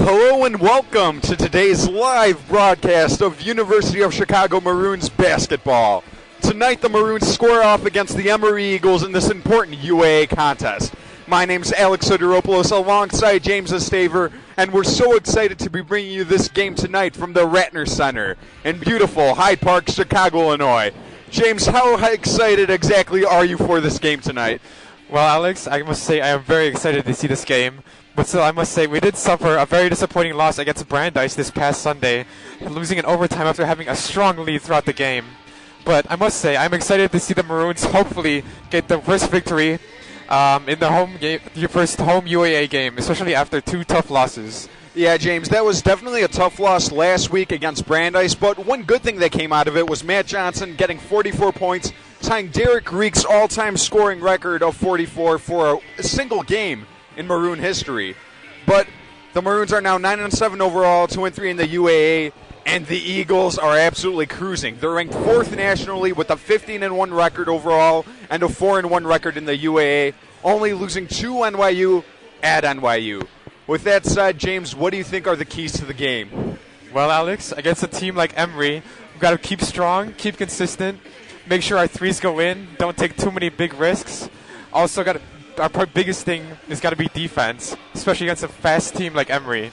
Hello and welcome to today's live broadcast of University of Chicago Maroons basketball. Tonight the Maroons square off against the Emory Eagles in this important UAA contest. My name's Alex Soteropoulos alongside James Estaver, and we're so excited to be bringing you this game tonight from the Ratner Center in beautiful Hyde Park, Chicago, Illinois. James, how excited exactly are you for this game tonight? Well, Alex, I must say I am very excited to see this game. But still, I must say, we did suffer a very disappointing loss against Brandeis this past Sunday, losing in overtime after having a strong lead throughout the game. But I must say, I'm excited to see the Maroons hopefully get the first victory in the home game, the first home UAA game, especially after two tough losses. Yeah, James, that was definitely a tough loss last week against Brandeis, but one good thing that came out of it was Matt Johnson getting 44 points, tying Derek Reek's all-time scoring record of 44 for a single game in Maroon history. But the Maroons are now 9-7 overall, 2-3 in the UAA, and the Eagles are absolutely cruising. They're ranked 4th nationally with a 15-1 record overall and a 4-1 record in the UAA, only losing to NYU at NYU. With that said, James, what do you think are the keys to the game? Well, Alex, against a team like Emory, we've got to keep strong, keep consistent, make sure our threes go in, don't take too many big risks. Also got to our biggest thing has got to be defense, especially against a fast team like Emory.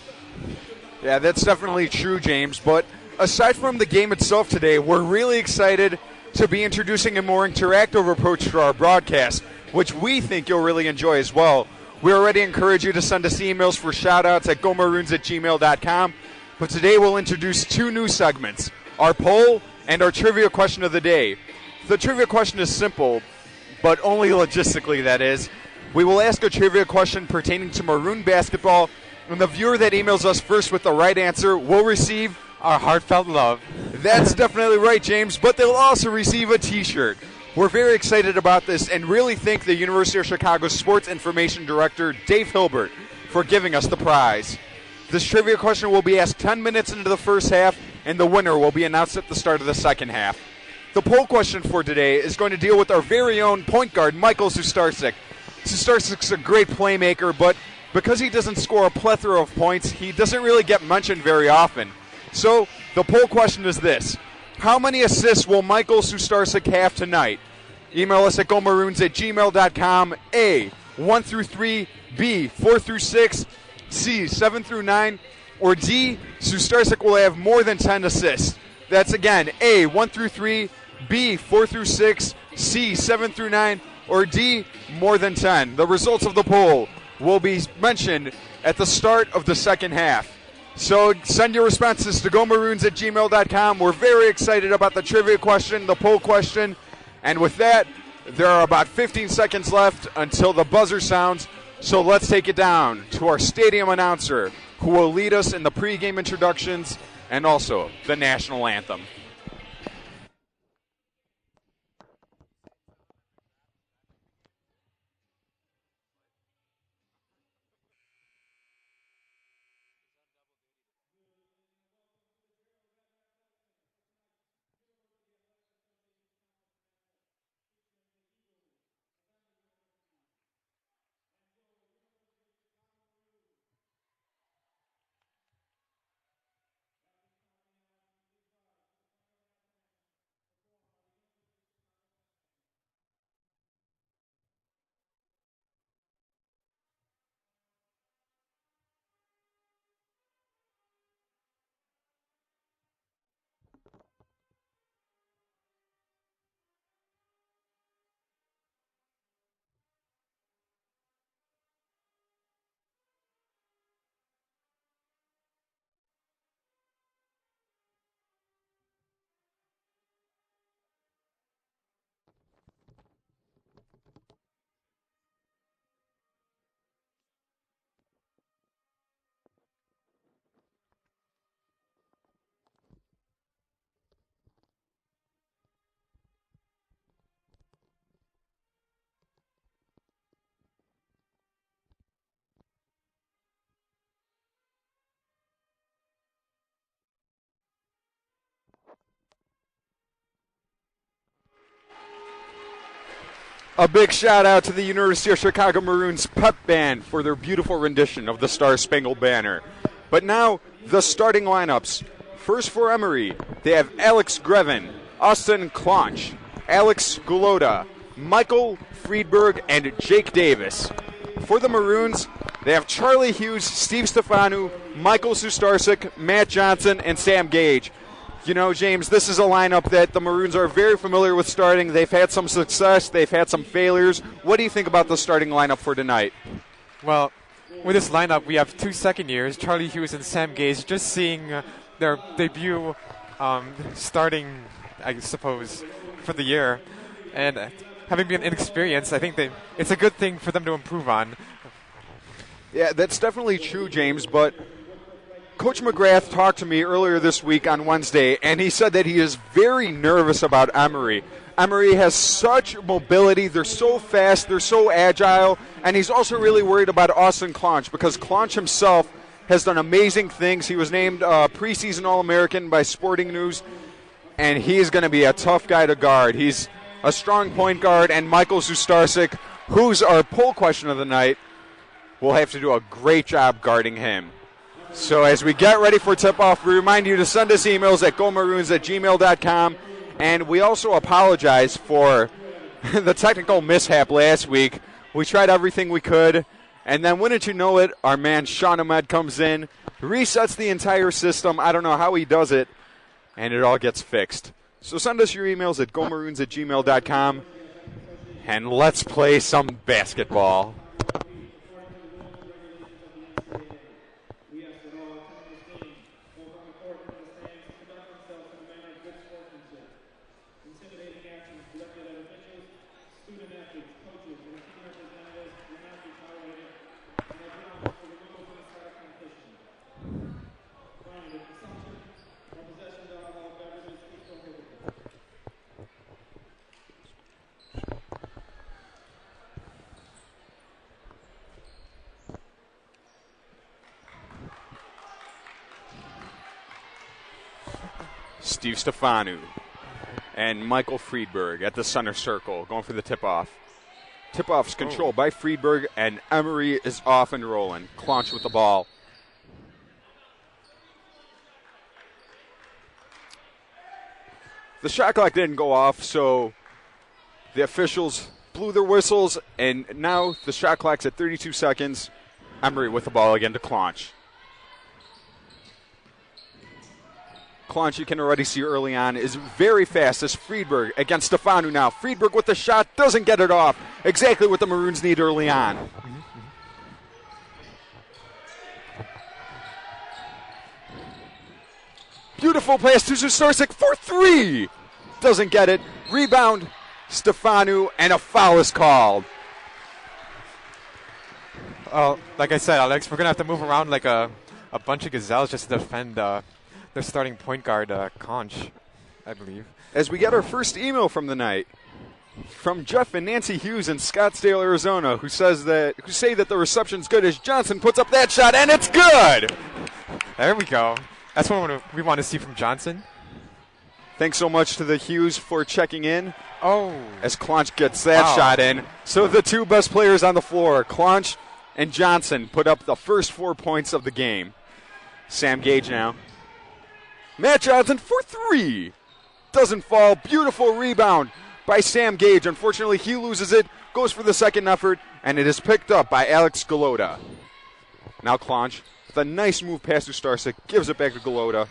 Yeah, that's definitely true, James. But aside from the game itself today, we're really excited to be introducing a more interactive approach to our broadcast, which we think you'll really enjoy as well. We already encourage you to send us emails for shout-outs at gomaroons@gmail.com. But today we'll introduce two new segments, our poll and our trivia question of the day. The trivia question is simple, but only logistically, that is. We will ask a trivia question pertaining to Maroon basketball, and the viewer that emails us first with the right answer will receive our heartfelt love. That's definitely right, James, but they'll also receive a T-shirt. We're very excited about this and really thank the University of Chicago Sports Information Director, Dave Hilbert, for giving us the prize. This trivia question will be asked 10 minutes into the first half, and the winner will be announced at the start of the second half. The poll question for today is going to deal with our very own point guard, Michael Sustarsik. Sustarsik's a great playmaker, but because he doesn't score a plethora of points, he doesn't really get mentioned very often. So the poll question is this: how many assists will Michael Sustarsik have tonight? Email us at gomaroons@gmail.com. A, 1 through 3, B, 4 through 6, C, 7 through 9, or D, Sustarsik will have more than 10 assists. That's again A, 1 through 3, B, 4 through 6, C, 7 through 9, or D, more than 10. The results of the poll will be mentioned at the start of the second half. So send your responses to gomaroons@gmail.com. We're very excited about the trivia question, the poll question, and with that, there are about 15 seconds left until the buzzer sounds. So let's take it down to our stadium announcer, who will lead us in the pregame introductions and also the national anthem. A big shout out to the University of Chicago Maroons pep band for their beautiful rendition of the Star Spangled Banner. But now, the starting lineups. First for Emory, they have Alex Grevin, Austin Claunch, Alex Gulota, Michael Friedberg, and Jake Davis. For the Maroons, they have Charlie Hughes, Steve Stefanu, Michael Sustarsik, Matt Johnson, and Sam Gage. You know, James, this is a lineup that the Maroons are very familiar with starting. They've had some success. They've had some failures. What do you think about the starting lineup for tonight? Well, with this lineup, we have 2 second-years, Charlie Hughes and Sam Gage, just seeing their debut starting, I suppose, for the year. And having been inexperienced, I think it's a good thing for them to improve on. Yeah, that's definitely true, James, but Coach McGrath talked to me earlier this week on Wednesday, and he said that he is very nervous about Emory. Emory has such mobility. They're so fast. They're so agile. And he's also really worried about Austin Claunch because Claunch himself has done amazing things. He was named preseason All-American by Sporting News, and he's going to be a tough guy to guard. He's a strong point guard, and Michael Sustarsik, who's our poll question of the night, will have to do a great job guarding him. So as we get ready for tip-off, we remind you to send us emails at gomaroons@gmail.com. And we also apologize for the technical mishap last week. We tried everything we could. And then wouldn't you know it, our man Sean Ahmed comes in, resets the entire system. I don't know how he does it. And it all gets fixed. So send us your emails at gomaroons@gmail.com. And let's play some basketball. Steve Stefanu and Michael Friedberg at the center circle going for the tip-off. Tip-off's controlled by Friedberg, and Emory is off and rolling. Claunch with the ball. The shot clock didn't go off, so the officials blew their whistles, and now the shot clock's at 32 seconds. Emory with the ball again to Claunch. Claunch, you can already see early on, is very fast as Friedberg against Stefanu now. Friedberg with the shot, doesn't get it off. Exactly what the Maroons need early on. Beautiful pass to Sustarsik for three. Doesn't get it. Rebound, Stefanu, and a foul is called. Like I said, Alex, we're going to have to move around like a bunch of gazelles just to defend their starting point guard, Conch, I believe. As we get our first email from the night, from Jeff and Nancy Hughes in Scottsdale, Arizona, who say that the reception's good as Johnson puts up that shot, and it's good! There we go. That's what we want to see from Johnson. Thanks so much to the Hughes for checking in. Oh. As Claunch gets that shot in. So the two best players on the floor, Claunch and Johnson, put up the first 4 points of the game. Sam Gage now. Matt Johnson for three. Doesn't fall. Beautiful rebound by Sam Gage. Unfortunately, he loses it. Goes for the second effort, and it is picked up by Alex Gulota. Now Claunch with a nice move past Sustarsik. Gives it back to Gulota.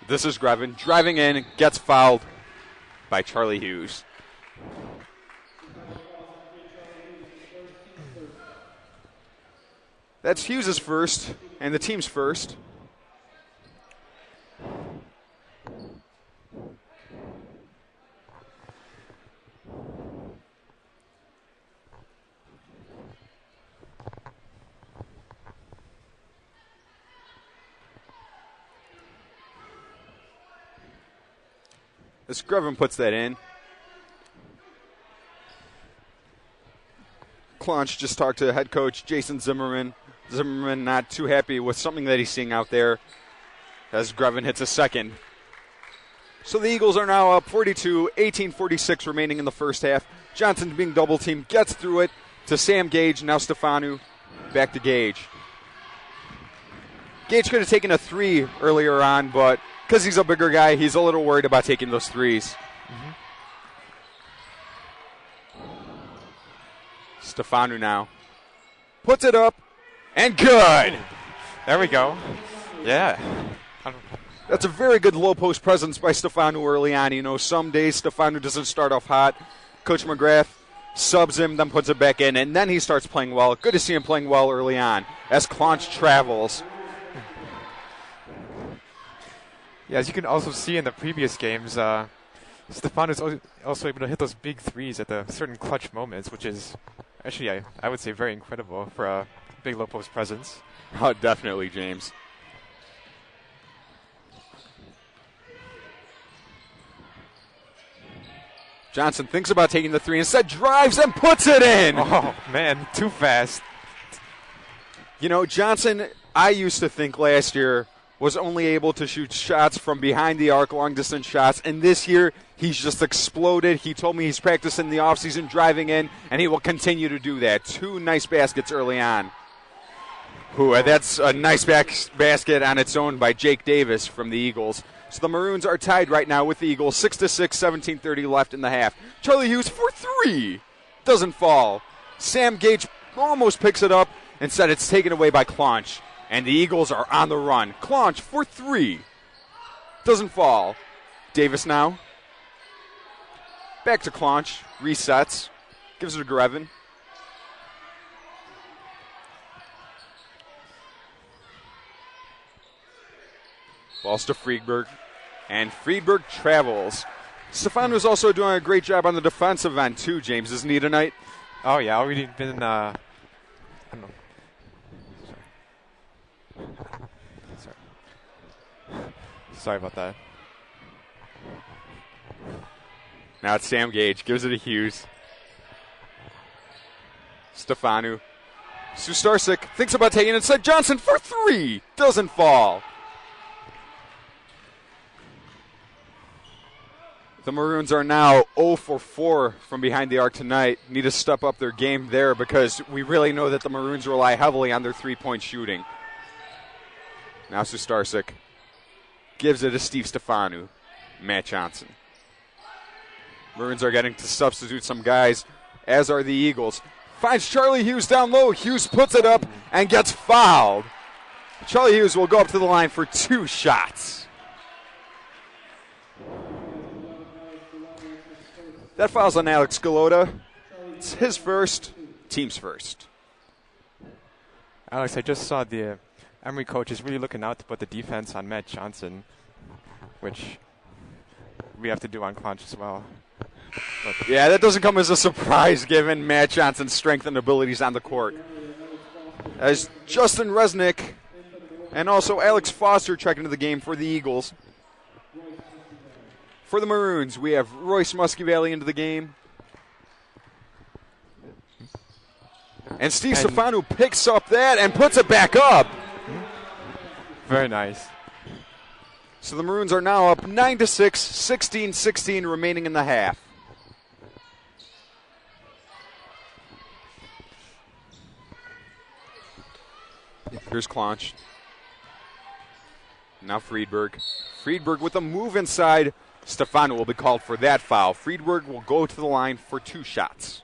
This is Grevin driving in. Gets fouled by Charlie Hughes. That's Hughes' first, and the team's first. As Grevin puts that in. Claunch just talked to head coach Jason Zimmerman. Zimmerman not too happy with something that he's seeing out there as Grevin hits a second. So the Eagles are now up 42, 18:46 remaining in the first half. Johnson being double teamed, gets through it to Sam Gage, now Stefanu, back to Gage. Gage could have taken a 3 earlier on, but because he's a bigger guy, he's a little worried about taking those 3s. Stefanu now puts it up, and good. There we go. Yeah. That's a very good low post presence by Stefanu early on. You know, some days Stefanu doesn't start off hot. Coach McGrath subs him, then puts it back in, and then he starts playing well. Good to see him playing well early on as Claunch travels. Yeah, as you can also see in the previous games, Stefan is also able to hit those big threes at the certain clutch moments, which is actually, I would say, very incredible for a big low post presence. Oh, definitely, James. Johnson thinks about taking the 3, instead drives and puts it in. Oh, man, too fast. You know, Johnson, I used to think last year, was only able to shoot shots from behind the arc, long-distance shots, and this year he's just exploded. He told me he's practiced in the offseason driving in, and he will continue to do that. 2 nice baskets early on. That's a nice basket on its own by Jake Davis from the Eagles. So the Maroons are tied right now with the Eagles, 6-6, 17:30 left in the half. Charlie Hughes for 3. Doesn't fall. Sam Gage almost picks it up. Instead, it's taken away by Claunch. And the Eagles are on the run. Claunch for 3. Doesn't fall. Davis now. Back to Claunch. Resets. Gives it to Grevin. Balls to Friedberg. And Friedberg travels. Stefan was also doing a great job on the defensive end, too, James. Isn't he tonight? Oh, yeah. Already been, I don't know. Sorry about that. Now it's Sam Gage. Gives it to Hughes. Stefanu. Sustarsik thinks about taking it inside. Johnson for 3. Doesn't fall. The Maroons are now 0 for 4 from behind the arc tonight. Need to step up their game there because we really know that the Maroons rely heavily on their three-point shooting. Now Sustarsik gives it to Steve Stefanu. Matt Johnson. Maroons are getting to substitute some guys, as are the Eagles. Finds Charlie Hughes down low. Hughes puts it up and gets fouled. Charlie Hughes will go up to the line for 2 shots. That foul's on Alex Galota. It's his first, team's first. Alex, I just saw the Emory coach is really looking out to put the defense on Matt Johnson, which we have to do on Claunch as well. But yeah, that doesn't come as a surprise given Matt Johnson's strength and abilities on the court. As Justin Resnick and also Alex Foster check into the game for the Eagles. For the Maroons, we have Royce Muskie into the game. And Steve Stefanu picks up that and puts it back up. Very nice. So the Maroons are now up 9-6, 16-16 remaining in the half. Here's Claunch. Now Friedberg. Friedberg with a move inside. Stefanu will be called for that foul. Friedberg will go to the line for 2 shots.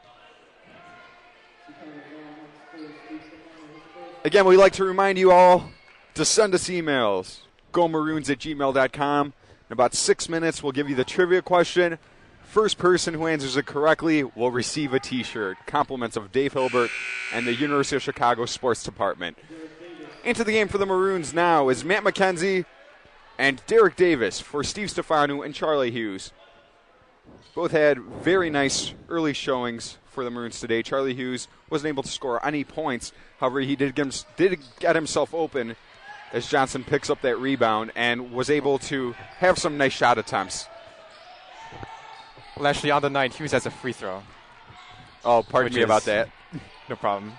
Again, we'd like to remind you all to send us emails. GoMaroons@gmail.com. In about 6 minutes, we'll give you the trivia question. First person who answers it correctly will receive a T-shirt. Compliments of Dave Hilbert and the University of Chicago Sports Department. Into the game for the Maroons now is Matt McKenzie and Derek Davis for Steve Stefanu and Charlie Hughes. Both had very nice early showings for the Maroons today. Charlie Hughes wasn't able to score any points. However, he did get himself open as Johnson picks up that rebound and was able to have some nice shot attempts. Well, actually, on the night, Hughes has a free throw. Oh, pardon me about that. No problem.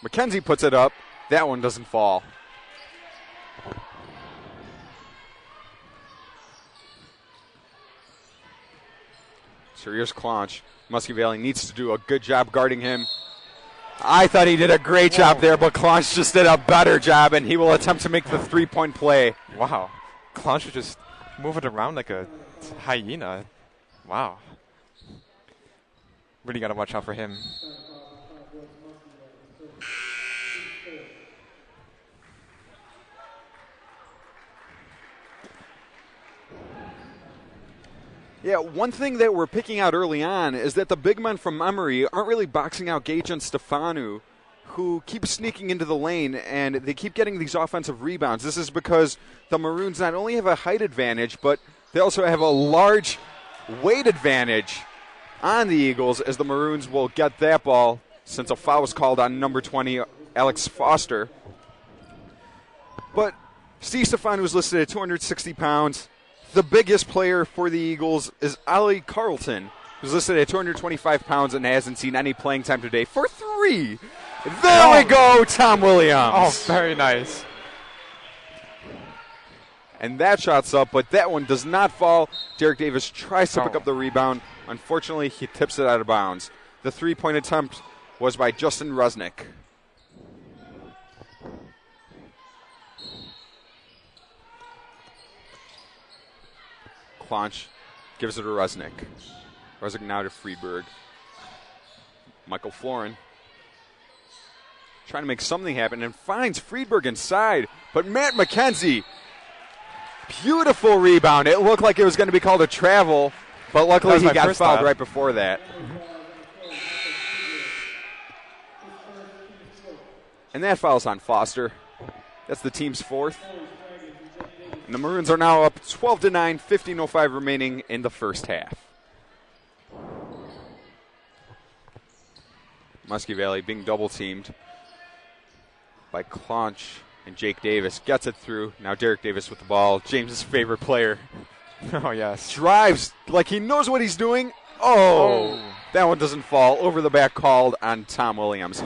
McKenzie puts it up. That one doesn't fall. So here's Claunch. Muskie Valley needs to do a good job guarding him. I thought he did a great job there, but Klonch just did a better job, and he will attempt to make the three-point play. Wow. Klonch was just moving around like a hyena. Wow. Really got to watch out for him. Yeah, one thing that we're picking out early on is that the big men from Emory aren't really boxing out Gage and Stefanu, who keep sneaking into the lane, and they keep getting these offensive rebounds. This is because the Maroons not only have a height advantage, but they also have a large weight advantage on the Eagles, as the Maroons will get that ball since a foul was called on number 20, Alex Foster. But Steve Stefanu is listed at 260 pounds. The biggest player for the Eagles is Ollie Carlton, who's listed at 225 pounds and hasn't seen any playing time today, for three. There we go, Tom Williams. Oh, very nice. And that shot's up, but that one does not fall. Derek Davis tries to pick up the rebound. Unfortunately, he tips it out of bounds. The three-point attempt was by Justin Resnick. Klonch gives it to Resnick. Resnick now to Friedberg. Michael Florin trying to make something happen and finds Friedberg inside. But Matt McKenzie, beautiful rebound. It looked like it was going to be called a travel, but luckily he got fouled right before that. And that foul's on Foster. That's the team's fourth. And the Maroons are now up 12-9, 15:05 remaining in the first half. Muskie Valley being double-teamed by Klonch and Jake Davis. Gets it through. Now Derek Davis with the ball. James's favorite player. Oh, yes. Drives like he knows what he's doing. Oh, that one doesn't fall. Over the back called on Tom Williams.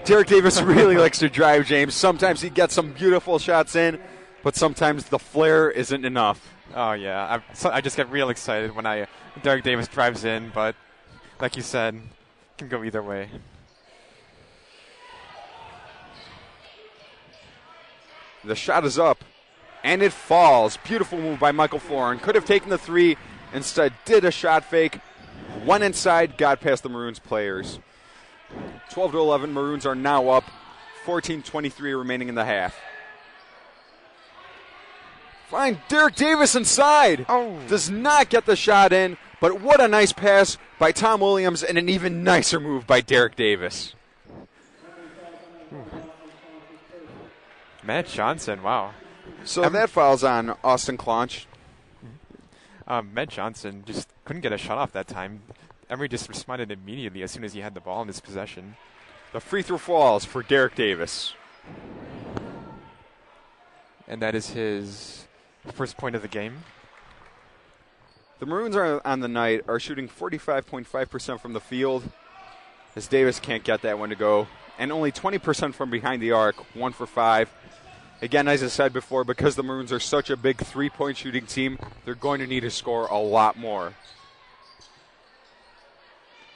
Derek Davis really likes to drive, James. Sometimes he gets some beautiful shots in, but sometimes the flair isn't enough. Oh, yeah. I just get real excited when Derek Davis drives in, but like you said, it can go either way. The shot is up, and it falls. Beautiful move by Michael Florin. Could have taken the three, instead did a shot fake. Went inside, got past the Maroons players. 12-11, Maroons are now up. 14:23 remaining in the half. Find Derek Davis inside. Does not get the shot in, but what a nice pass by Tom Williams and an even nicer move by Derek Davis. Matt Johnson, wow. So that fouls on Austin Klonch. Matt Johnson just couldn't get a shot off that time. Emory just responded immediately as soon as he had the ball in his possession. The free throw falls for Derek Davis. And that is his first point of the game. The Maroons on the night are shooting 45.5% from the field, as Davis can't get that one to go, and only 20% from behind the arc, 1 for 5. Again, as I said before, because the Maroons are such a big three-point shooting team, they're going to need to score a lot more.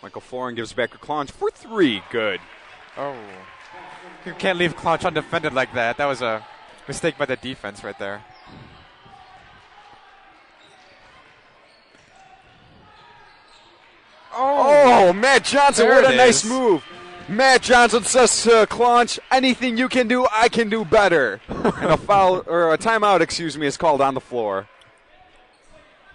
Michael Florin gives back to Klonch for three. Good. Oh. You can't leave Klonch undefended like that. That was a mistake by the defense right there. Oh, Matt Johnson, what a nice move. Matt Johnson says to Klonch, anything you can do, I can do better. And a foul, or a timeout, is called on the floor.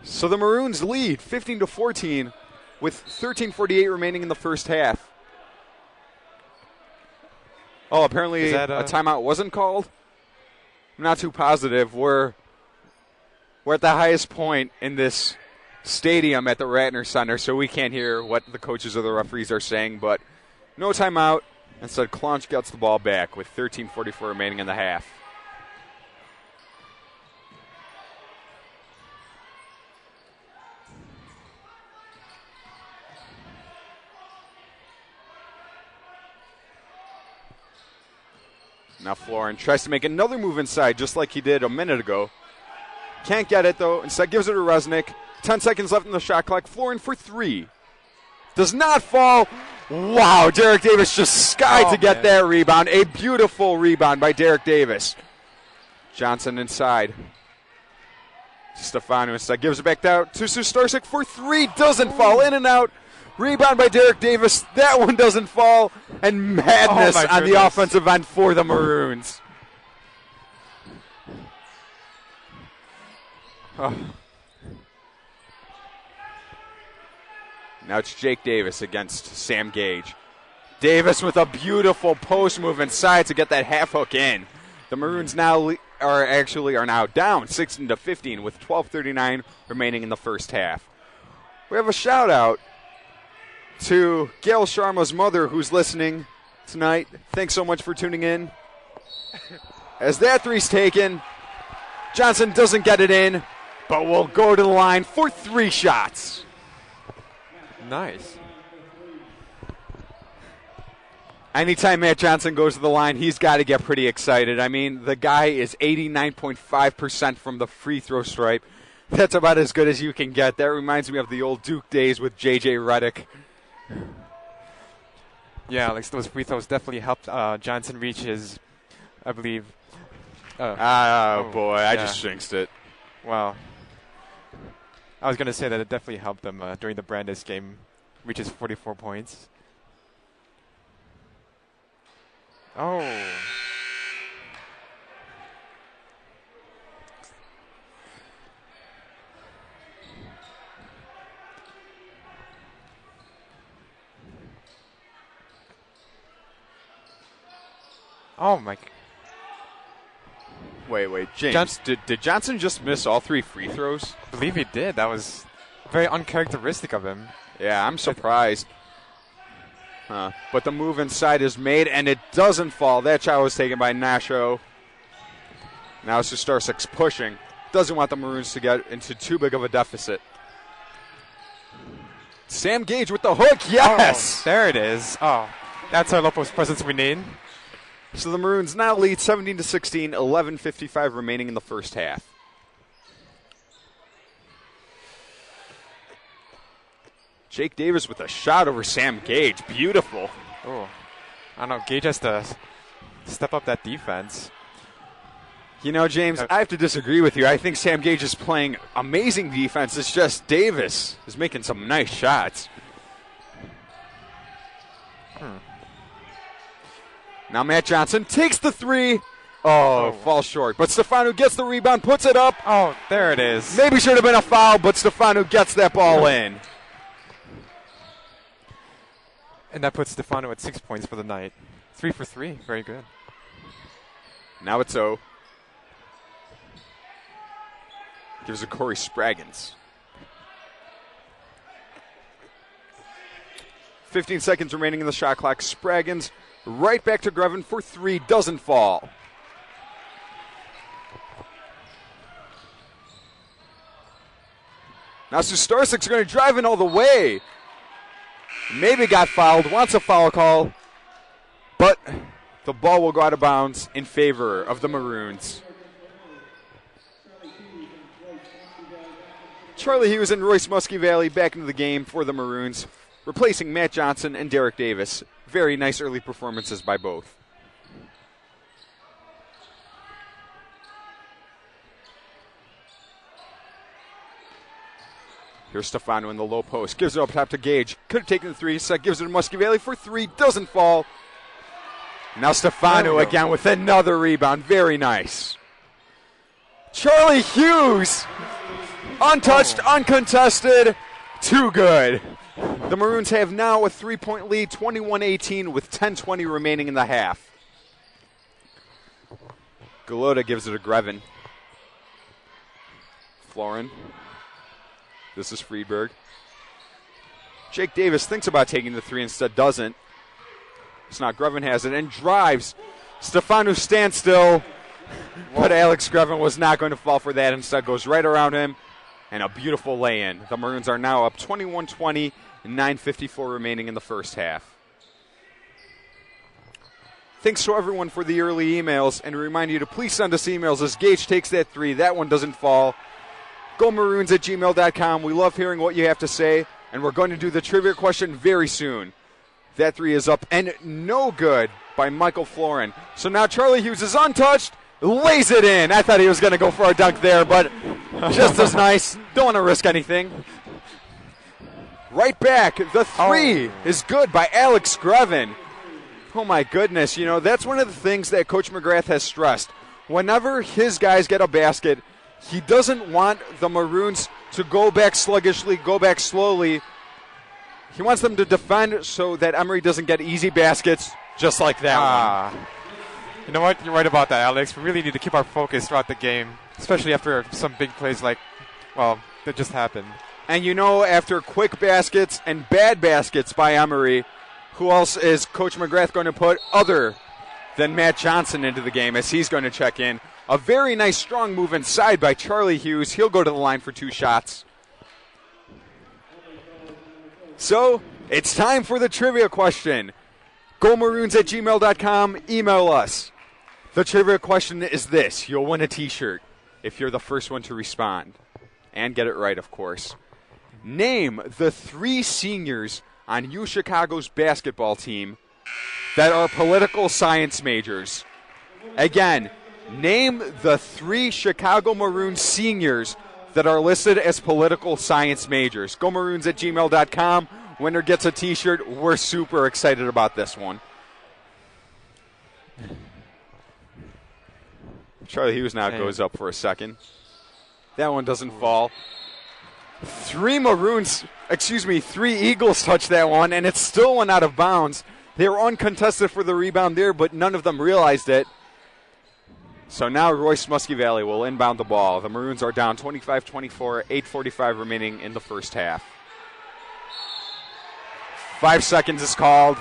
So the Maroons lead 15-14 with 13:48 remaining in the first half. Oh, apparently a timeout wasn't called? I'm not too positive. We're at the highest point in this stadium at the Ratner Center, so we can't hear what the coaches or the referees are saying, but no timeout. Instead, Klonch gets the ball back with 13:44 remaining in the half. Now Florin tries to make another move inside, just like he did a minute ago. Can't get it, though. Instead, gives it to Resnick. 10 seconds left in the shot clock. Florin for three. Does not fall. Wow, Derek Davis just skied to get that rebound. A beautiful rebound by Derek Davis. Johnson inside. Stefano instead gives it back out to Sustarsik for three. Doesn't fall. In and out. Rebound by Derek Davis. That one doesn't fall. And madness on the offensive end for the Maroons. Oh. Now it's Jake Davis against Sam Gage. Davis with a beautiful post move inside to get that half hook in. The Maroons now are now down 16-15 with 12:39 remaining in the first half. We have a shout out to Gail Sharma's mother who's listening tonight. Thanks so much for tuning in. As that three's taken, Johnson doesn't get it in, but will go to the line for 3 shots. Nice. Anytime Matt Johnson goes to the line, he's got to get pretty excited. I mean, the guy is 89.5% from the free throw stripe. That's about as good as you can get. That reminds me of the old Duke days with J.J. Redick. Yeah, like those free throws definitely helped Johnson reach his, I believe. I just jinxed it. Wow. I was going to say that it definitely helped them during the Brandis game, reach his 44 points. Oh. Oh, my. Wait, James, did Johnson just miss all 3 free throws? I believe he did. That was very uncharacteristic of him. Yeah, I'm surprised. But the move inside is made, and it doesn't fall. That shot was taken by Nasho. Now Sustarsik's pushing. Doesn't want the Maroons to get into too big of a deficit. Sam Gage with the hook, yes! Oh, there it is. Oh, that's our low post presence we need. So the Maroons now lead 17-16, 11:55 remaining in the first half. Jake Davis with a shot over Sam Gage. Beautiful. Oh, I don't know. Gage has to step up that defense. You know, James, I have to disagree with you. I think Sam Gage is playing amazing defense. It's just Davis is making some nice shots. Now Matt Johnson takes the 3. Falls short. But Stefano gets the rebound, puts it up. Oh, there it is. Maybe should have been a foul, but Stefano gets that ball in. And that puts Stefano at 6 points for the night. 3 for 3. Very good. Now it's O. Gives it Corey Spraggins. 15 seconds remaining in the shot clock. Spraggins right back to Grevin for 3. Doesn't fall. Now Sustarsik's going to drive in all the way. Maybe got fouled. Wants a foul call. But the ball will go out of bounds in favor of the Maroons. Charlie Hughes and Royce Muskie Valley back into the game for the Maroons, replacing Matt Johnson and Derek Davis. Very nice early performances by both. Here's Stefano in the low post. Gives it up top to Gage. Could have taken the 3. Set gives it to Muskie Valley for 3. Doesn't fall. Now Stefano again with another rebound. Very nice. Charlie Hughes. Untouched, uncontested. Too good. The Maroons have now a 3-point lead, 21-18 with 10:20 remaining in the half. Galota gives it to Grevin. Florin. This is Friedberg. Jake Davis thinks about taking the 3, instead doesn't. It's not. Grevin has it and drives. Stefano stands still, but Alex Grevin was not going to fall for that. Instead goes right around him, and a beautiful lay-in. The Maroons are now up 21-20, and 9:54 remaining in the first half. Thanks to everyone for the early emails, and to remind you to please send us emails as Gage takes that 3. That one doesn't fall. GoMaroons@gmail.com. We love hearing what you have to say, and we're going to do the trivia question very soon. That three is up and no good by Michael Florin. So now Charlie Hughes is untouched, lays it in. I thought he was going to go for a dunk there, but just as nice. Don't want to risk anything. Right back, the three is good by Alex Grevin. Oh my goodness, that's one of the things that Coach McGrath has stressed. Whenever his guys get a basket, he doesn't want the Maroons to go back sluggishly, go back slowly. He wants them to defend so that Emory doesn't get easy baskets just like that one. You know what? You're right about that, Alex. We really need to keep our focus throughout the game, especially after some big plays that just happened. And after quick baskets and bad baskets by Emory, who else is Coach McGrath going to put other than Matt Johnson into the game as he's going to check in? A very nice strong move inside by Charlie Hughes. He'll go to the line for 2 shots. So, it's time for the trivia question. GoMaroons@gmail.com. Email us. The trivia question is this. You'll win a T-shirt if you're the first one to respond. And get it right, of course. Name the 3 seniors on UChicago's basketball team that are political science majors. Again, name the 3 Chicago Maroons seniors that are listed as political science majors. GoMaroons@gmail.com. Winner gets a T-shirt. We're super excited about this one. Charlie Hughes now goes up for a second. That one doesn't fall. 3 Eagles touched that one, and it still went out of bounds. They were uncontested for the rebound there, but none of them realized it. So now Royce Muskie Valley will inbound the ball. The Maroons are down 25-24, 8:45 remaining in the first half. 5 seconds is called.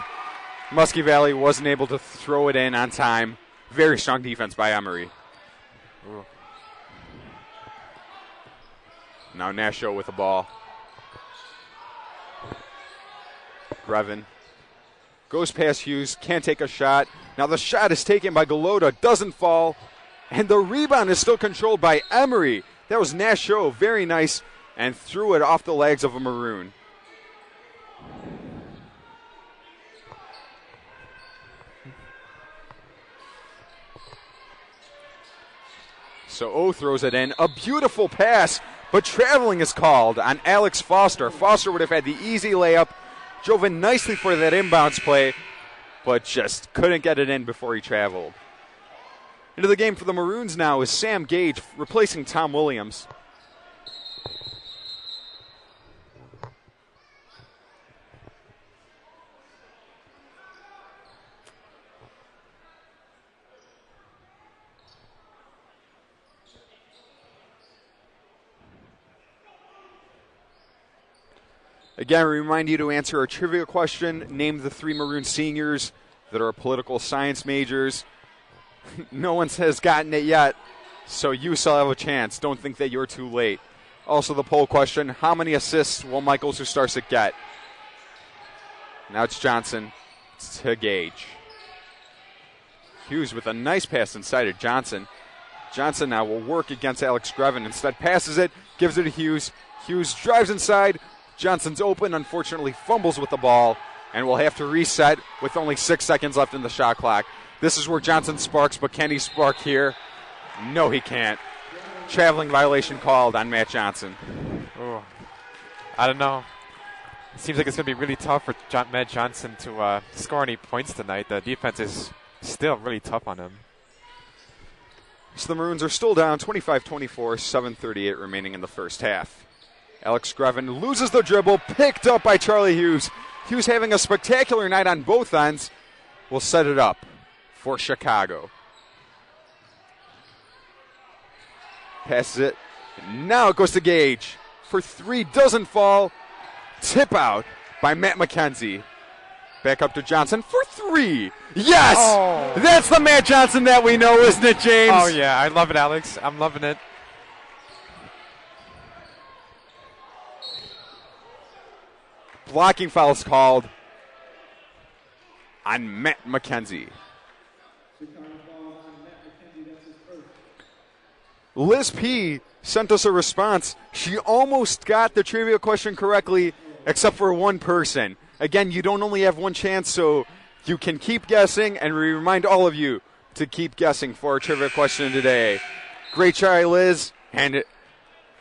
Muskie Valley wasn't able to throw it in on time. Very strong defense by Emory. Ooh. Now Nasho with the ball. Grevin goes past Hughes, can't take a shot. Now the shot is taken by Galota, doesn't fall. And the rebound is still controlled by Emory. That was Nasho, very nice, and threw it off the legs of a Maroon. So O throws it in. A beautiful pass, but traveling is called on Alex Foster. Foster would have had the easy layup, drove in nicely for that inbounds play, but just couldn't get it in before he traveled. Into the game for the Maroons now is Sam Gage replacing Tom Williams. Again, we remind you to answer our trivia question. Name the 3 Maroon seniors that are political science majors. No one has gotten it yet, so you still have a chance. Don't think that you're too late. Also, the poll question, how many assists will Michael Sustarsik get? Now it's Johnson to Gage. Hughes with a nice pass inside of Johnson. Johnson now will work against Alex Grevin. Instead, passes it, gives it to Hughes. Hughes drives inside. Johnson's open, unfortunately fumbles with the ball, and will have to reset with only 6 seconds left in the shot clock. This is where Johnson sparks, but can he spark here? No, he can't. Traveling violation called on Matt Johnson. Oh, I don't know. It seems like it's going to be really tough for Matt Johnson to score any points tonight. The defense is still really tough on him. So the Maroons are still down 25-24, 7:38 remaining in the first half. Alex Grevin loses the dribble, picked up by Charlie Hughes. Hughes having a spectacular night on both ends. Will set it up for Chicago. Passes it. Now it goes to Gage. For 3, doesn't fall. Tip out by Matt McKenzie. Back up to Johnson for 3. Yes! Oh. That's the Matt Johnson that we know, isn't it, James? Oh, yeah. I love it, Alex. I'm loving it. Blocking fouls called on Matt McKenzie. Liz P. sent us a response. She almost got the trivia question correctly, except for one person. Again, you don't only have one chance, so you can keep guessing, and we remind all of you to keep guessing for our trivia question today. Great try, Liz, and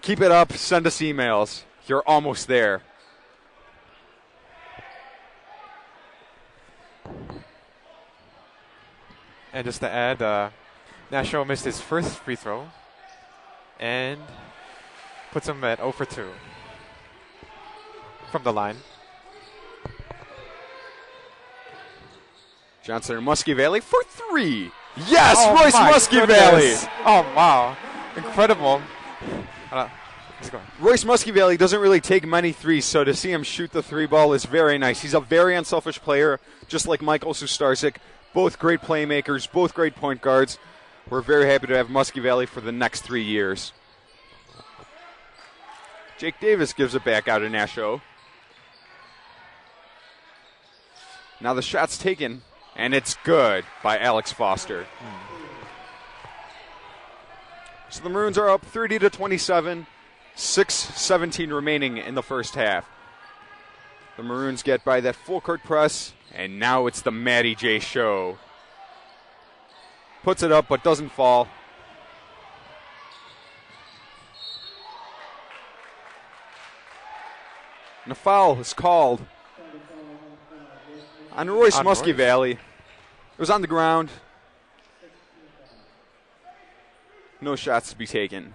keep it up. Send us emails. You're almost there. And just to add, National missed his first free throw and puts him at 0 for 2 from the line. Johnson and Muskie Valley for 3. Yes, Oh Royce my Muskie goodness. Valley. Oh, wow. Incredible. Let's go. Royce Muskie Valley doesn't really take many threes, so to see him shoot the 3 ball is very nice. He's a very unselfish player, just like Michael Sustarzik. Both great playmakers, both great point guards. We're very happy to have Muskie Valley for the next 3 years. Jake Davis gives it back out to Nasho. Now the shot's taken, and it's good by Alex Foster. So the Maroons are up 30-27, 6:17 remaining in the first half. The Maroons get by that full court press, and now it's the Matty J show. Puts it up, but doesn't fall. And a foul is called on Royce Muskie Valley. It was on the ground. No shots to be taken.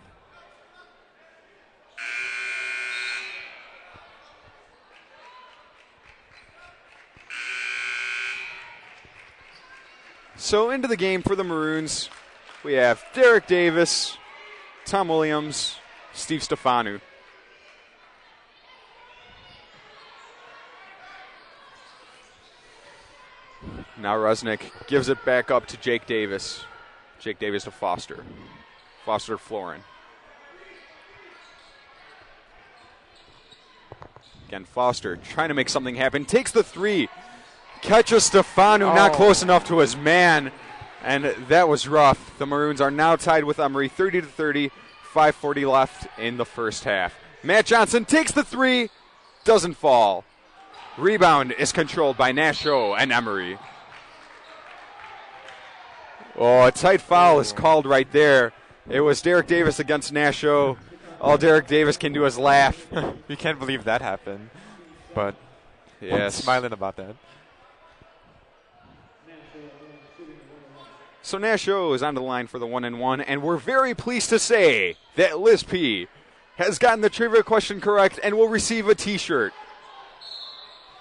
So into the game for the Maroons, we have Derek Davis, Tom Williams, Steve Stefanu. Now Rusnick gives it back up to Jake Davis. Jake Davis to Foster. Foster to Florin. Again, Foster trying to make something happen. Takes the 3. Catches Stefanu, not close enough to his man. And that was rough. The Maroons are now tied with Emory, 30-30, 5:40 left in the first half. Matt Johnson takes the 3, doesn't fall. Rebound is controlled by Nasho and Emory. Oh, a tight foul is called right there. It was Derek Davis against Nasho. All Derek Davis can do is laugh. We can't believe that happened. But yes, I'm smiling about that. So Nasho is on the line for the 1-and-1, and we're very pleased to say that Liz P has gotten the trivia question correct and will receive a T-shirt.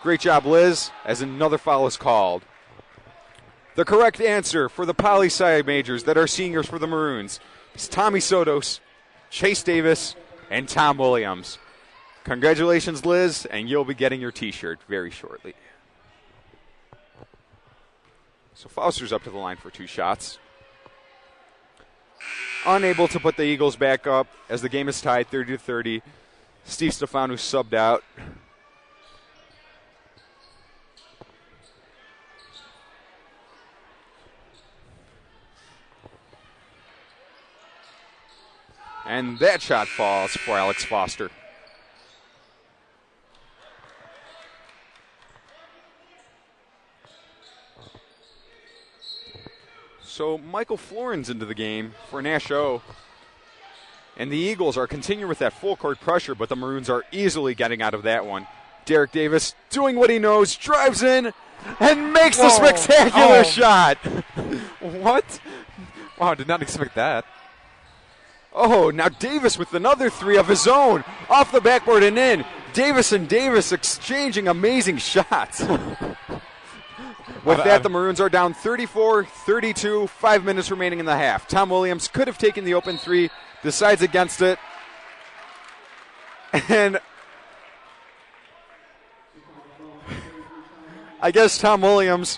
Great job, Liz, as another foul is called. The correct answer for the poli-sci majors that are seniors for the Maroons is Tommy Sotos, Chase Davis, and Tom Williams. Congratulations, Liz, and you'll be getting your T-shirt very shortly. So Foster's up to the line for 2 shots. Unable to put the Eagles back up as the game is tied 30-30. Steve Stefanu subbed out. And that shot falls for Alex Foster. So Michael Florin's into the game for Nasho. And the Eagles are continuing with that full court pressure, but the Maroons are easily getting out of that one. Derek Davis doing what he knows, drives in, and makes the spectacular shot. What? Wow, did not expect that. Oh, now Davis with another 3 of his own, off the backboard and in. Davis and Davis exchanging amazing shots. With that, the Maroons are down 34-32, 5 minutes remaining in the half. Tom Williams could have taken the open 3, decides against it. And I guess Tom Williams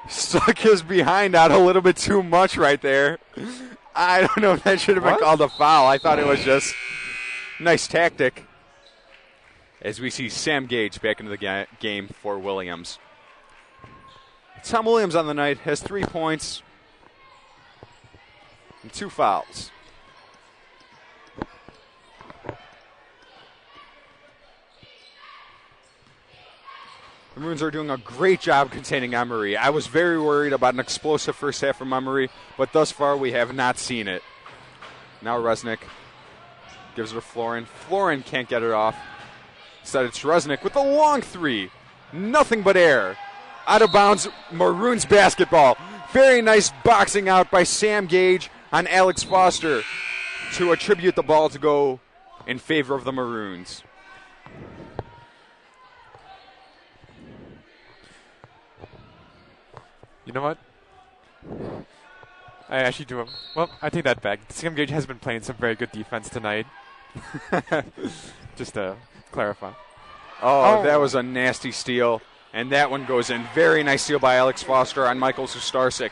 stuck his behind out a little bit too much right there. I don't know if that should have been called a foul. I thought it was just nice tactic. As we see Sam Gage back into the game for Williams. Tom Williams on the night has 3 points and 2 fouls. The Maroons are doing a great job containing Emory. I was very worried about an explosive first half from Emory, but thus far we have not seen it. Now Resnick gives it to Florin. Florin can't get it off. Instead it's Resnick with a long three. Nothing but air. Out of bounds, Maroons basketball. Very nice boxing out by Sam Gage on Alex Foster to attribute the ball to go in favor of the Maroons. You know what? I actually do. Well, I take that back. Sam Gage has been playing some very good defense tonight. Just to clarify. Oh, that was a nasty steal. And that one goes in. Very nice steal by Alex Foster on Michael Sustarsik.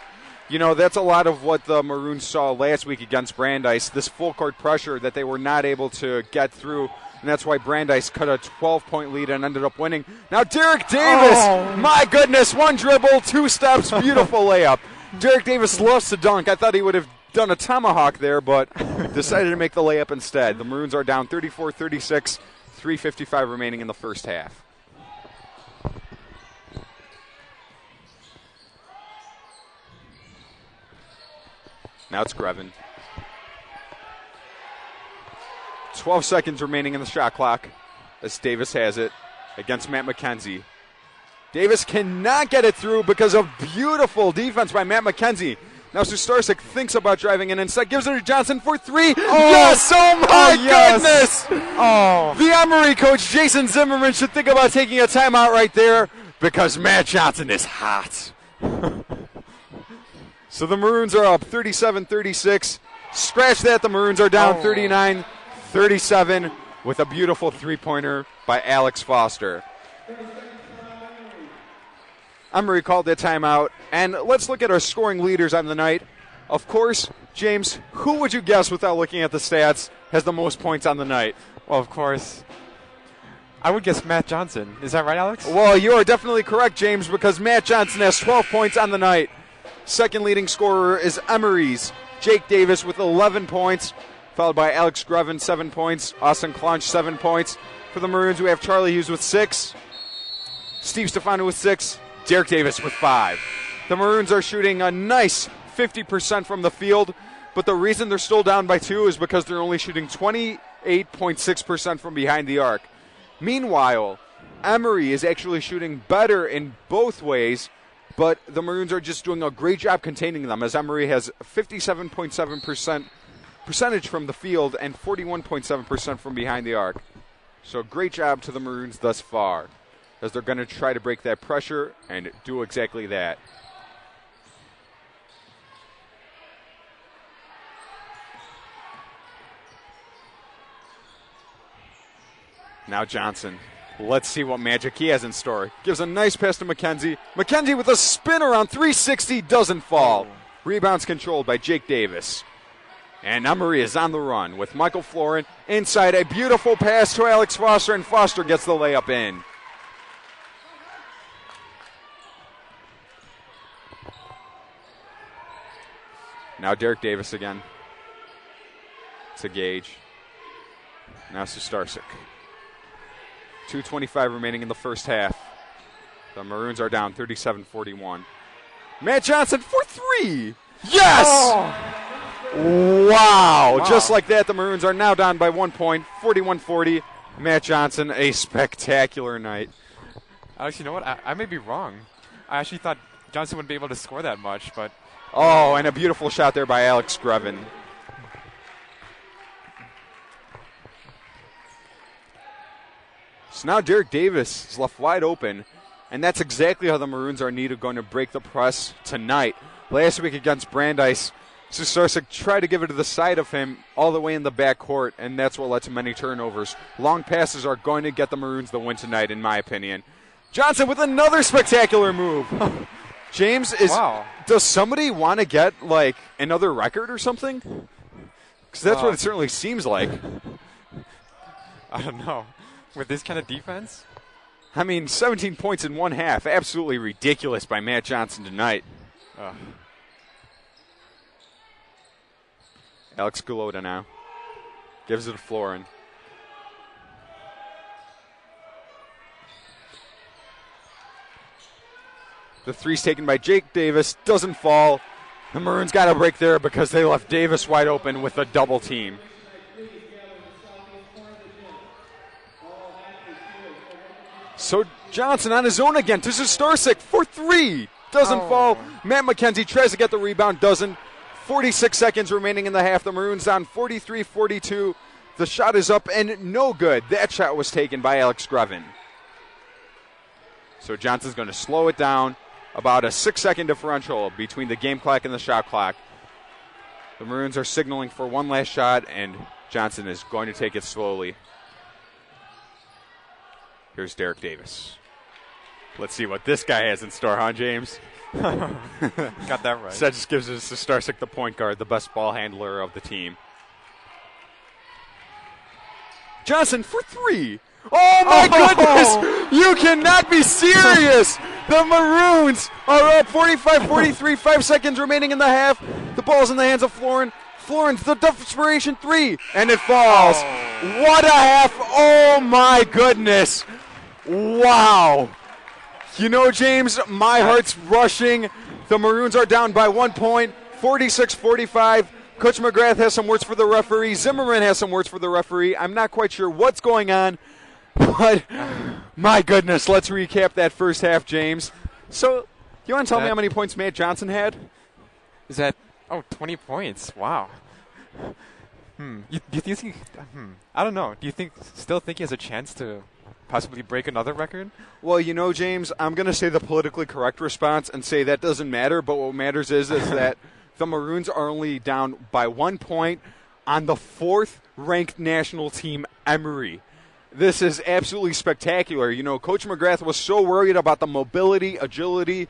You know, that's a lot of what the Maroons saw last week against Brandeis, this full court pressure that they were not able to get through. And that's why Brandeis cut a 12-point lead and ended up winning. Now Derek Davis, my goodness, one dribble, 2 steps, beautiful layup. Derek Davis loves to dunk. I thought he would have done a tomahawk there, but decided to make the layup instead. The Maroons are down 34-36, 3:55 remaining in the first half. Now it's Grevin. 12 seconds remaining in the shot clock as Davis has it against Matt McKenzie. Davis cannot get it through because of beautiful defense by Matt McKenzie. Now Sustarsik thinks about driving in, instead gives it to Johnson for 3. Yes! Oh my goodness! Oh. The Emory coach, Jason Zimmerman, should think about taking a timeout right there because Matt Johnson is hot. So the Maroons are up 37-36. Scratch that, the Maroons are down 39-37 with a beautiful three-pointer by Alex Foster. Emory called that timeout, and let's look at our scoring leaders on the night. Of course, James, who would you guess, without looking at the stats, has the most points on the night? Well, of course, I would guess Matt Johnson. Is that right, Alex? Well, you are definitely correct, James, because Matt Johnson has 12 points on the night. Second leading scorer is Emory's Jake Davis with 11 points, followed by Alex Grevin, 7 points, Austin Clunch, 7 points. For the Maroons, we have Charlie Hughes with 6, Steve Stefano with 6, Derek Davis with 5. The Maroons are shooting a nice 50% from the field, but the reason they're still down by 2 is because they're only shooting 28.6% from behind the arc. Meanwhile, Emory is actually shooting better in both ways, but the Maroons are just doing a great job containing them, as Emory has 57.7% percentage from the field and 41.7% from behind the arc. So great job to the Maroons thus far, as they're going to try to break that pressure and do exactly that. Now Johnson. Let's see what magic he has in store. Gives a nice pass to McKenzie. McKenzie with a spin around 360, doesn't fall. Rebounds controlled by Jake Davis. And Emory is on the run with Michael Florin inside. A beautiful pass to Alex Foster, and Foster gets the layup in. Now Derek Davis again. To Gage. Now Sustarsik. 2:25 remaining in the first half. The Maroons are down 37-41. Matt Johnson for 3. Yes! Wow. Just like that, the Maroons are now down by 1 point, 41-40. Matt Johnson, a spectacular night. Alex, you know what? I may be wrong. I actually thought Johnson wouldn't be able to score that much, but... Oh, and a beautiful shot there by Alex Grevin. So now Derek Davis is left wide open, and that's exactly how the Maroons are going to break the press tonight. Last week against Brandeis, Sustarsik tried to give it to the side of him all the way in the backcourt, and that's what led to many turnovers. Long passes are going to get the Maroons the win tonight, in my opinion. Johnson with another spectacular move. James, does somebody want to get, like, another record or something? Because that's what it certainly seems like. I don't know. With this kind of defense? I mean, 17 points in one half. Absolutely ridiculous by Matt Johnson tonight. Alex Galota now. Gives it to Florin. The three's taken by Jake Davis, doesn't fall. The Maroons got a break there because they left Davis wide open with a double team. So Johnson on his own again to Starsik for three. Doesn't fall. Matt McKenzie tries to get the rebound, doesn't. 46 seconds remaining in the half. The Maroons down 43-42. The shot is up and no good. That shot was taken by Alex Grevin. So Johnson's going to slow it down. About a 6-second differential between the game clock and the shot clock. The Maroons are signaling for one last shot, and Johnson is going to take it slowly. Here's Derek Davis. Let's see what this guy has in store, huh, James? Got that right. So that just gives us to Starsik, the point guard, the best ball handler of the team. Johnson for three. Oh, my goodness! You cannot be serious! The Maroons are up 45-43, 5 seconds remaining in the half. The ball's in the hands of Florin. Florin's the desperation three, and it falls. What a half! Oh, my goodness! Wow! You know, James, my heart's rushing. The Maroons are down by 1 point, 46-45. Coach McGrath has some words for the referee. Zimmerman has some words for the referee. I'm not quite sure what's going on, but my goodness, let's recap that first half, James. So, you want to tell me how many points Matt Johnson had? Is that 20 points? Wow. Do you think? I don't know. Do you still think he has a chance to possibly break another record? Well, you know, James, I'm going to say the politically correct response and say that doesn't matter. But what matters is that the Maroons are only down by 1 point on the fourth-ranked national team, Emory. This is absolutely spectacular. You know, Coach McGrath was so worried about the mobility, agility,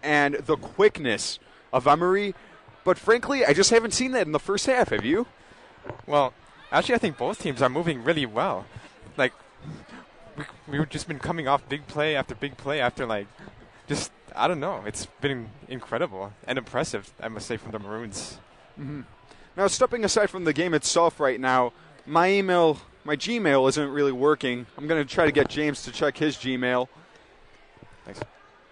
and the quickness of Emory. But frankly, I just haven't seen that in the first half. Have you? Well, actually, I think both teams are moving really well. Like, we've just been coming off big play after, I don't know. It's been incredible and impressive, I must say, from the Maroons. Mm-hmm. Now, stepping aside from the game itself right now, my Gmail isn't really working. I'm going to try to get James to check his Gmail. Thanks.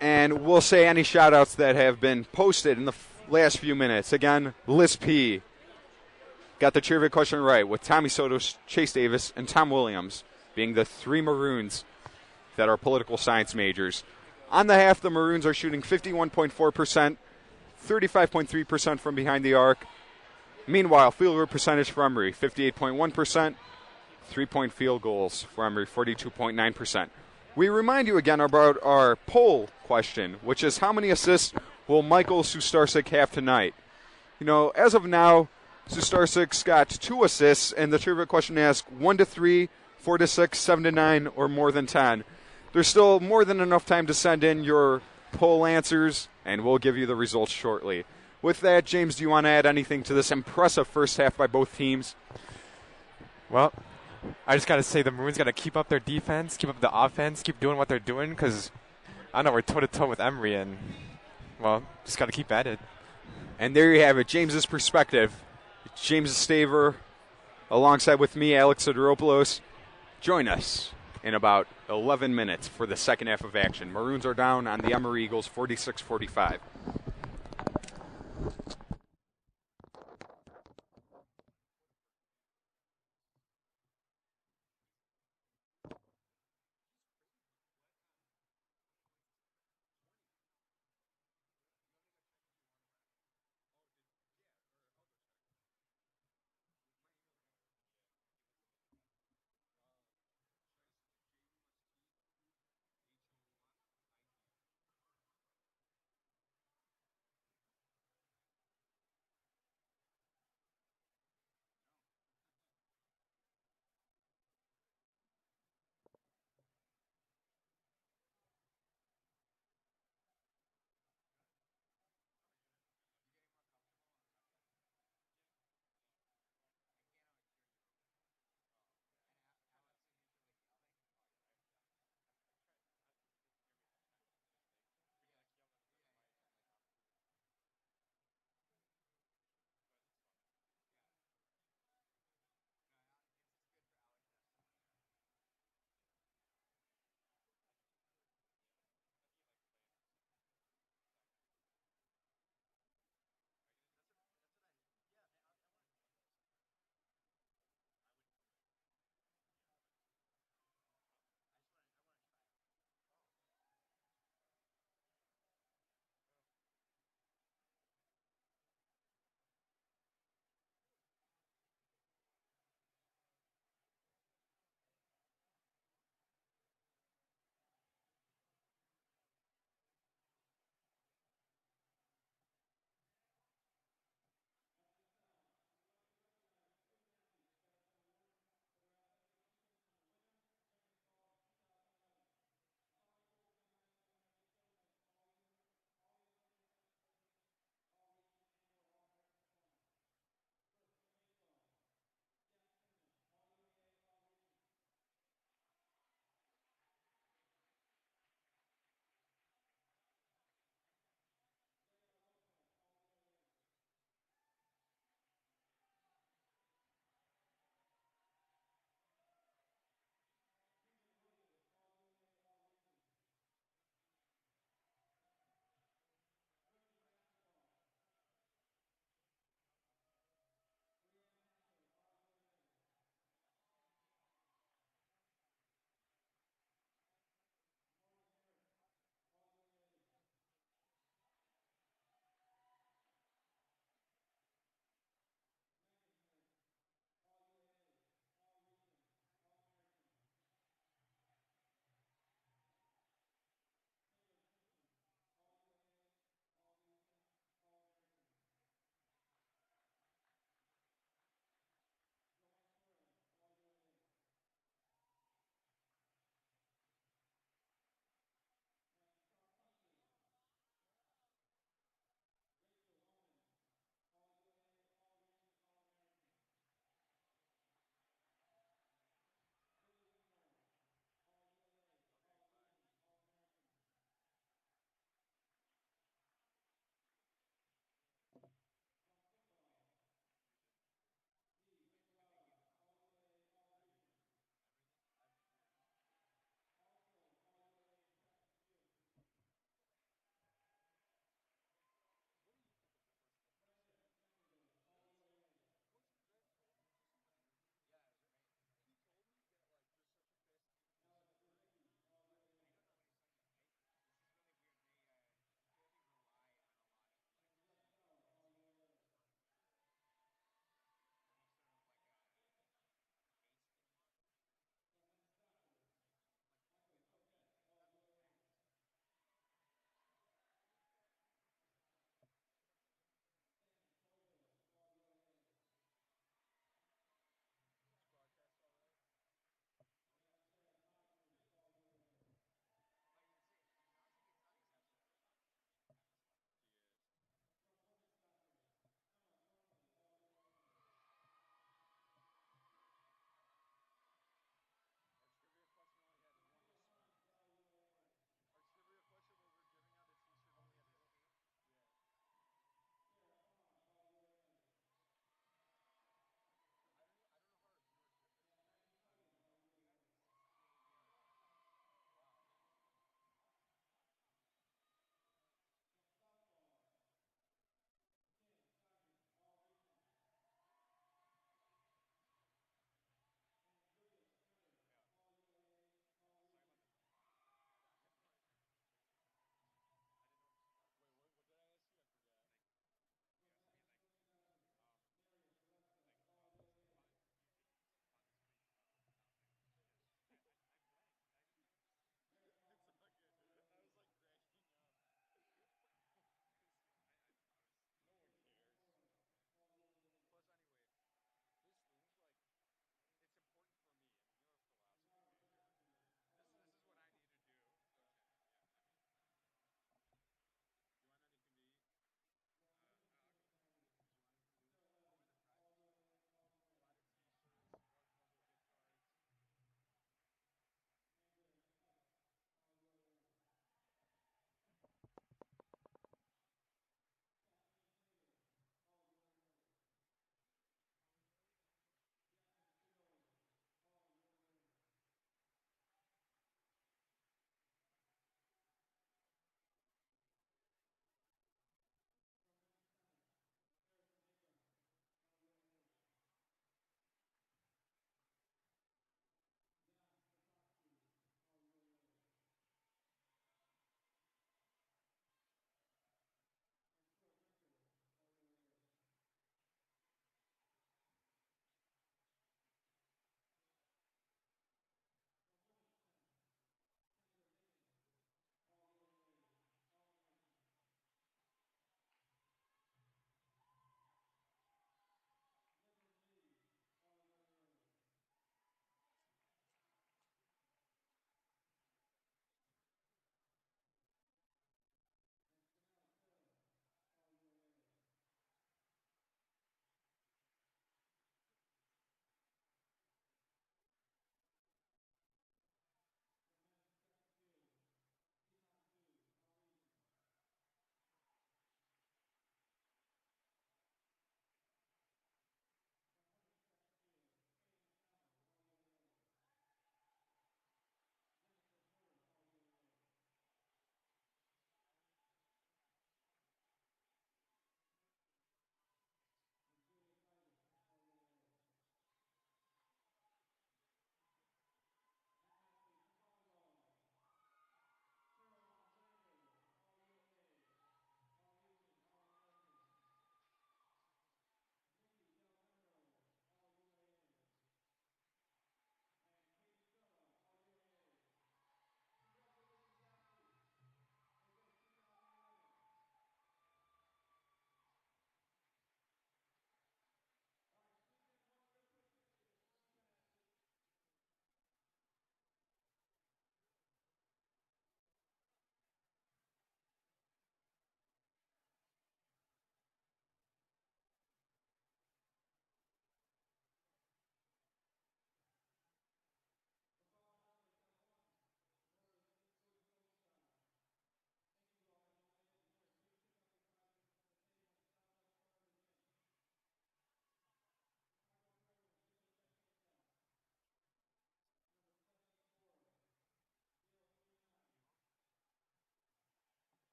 And we'll say any shout-outs that have been posted in the last few minutes. Again, Liz P. got the trivia question right with Tommy Soto, Chase Davis, and Tom Williams being the three Maroons that are political science majors. On the half, the Maroons are shooting 51.4%, 35.3% from behind the arc. Meanwhile, field goal percentage for Emory, 58.1%. 3-point field goals for Emory, 42.9%. We remind you again about our poll question, which is how many assists will Michael Sustarsik have tonight? You know, as of now, Sustarsik's got 2 assists, and the trivia question asks 1 to 3, 4 to 6, 7 to 9, or more than 10. There's still more than enough time to send in your poll answers, and we'll give you the results shortly. With that, James, do you want to add anything to this impressive first half by both teams? Well, I just got to say the Maroons got to keep up their defense, keep up the offense, keep doing what they're doing, because, I don't know, we're toe-to-toe with Emory, and, well, just got to keep at it. And there you have it, James's perspective. James Staver, alongside with me, Alex Sideropoulos. Join us in about 11 minutes for the second half of action. Maroons are down on the Emory Eagles 46-45.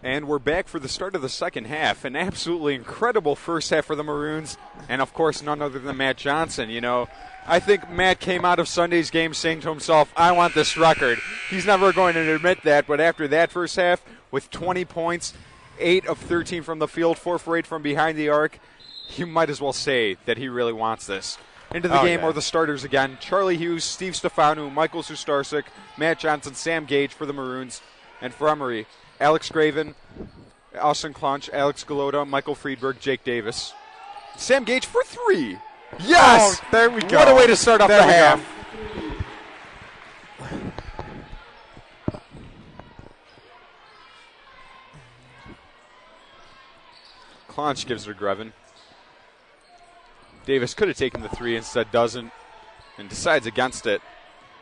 And we're back for the start of the second half. An absolutely incredible first half for the Maroons. And, of course, none other than Matt Johnson. You know, I think Matt came out of Sunday's game saying to himself, I want this record. He's never going to admit that. But after that first half, with 20 points, 8 of 13 from the field, 4 for 8 from behind the arc, you might as well say that he really wants this. Into the game are the starters again. Charlie Hughes, Steve Stefanu, Michael Sustarsik, Matt Johnson, Sam Gage for the Maroons. And for Emory, Alex Graven, Austin Klunch, Alex Galota, Michael Friedberg, Jake Davis. Sam Gage for 3. Yes! Oh, there we go. What a way to start off the half. Klunch gives it to Greven. Davis could have taken the 3, instead doesn't, and decides against it.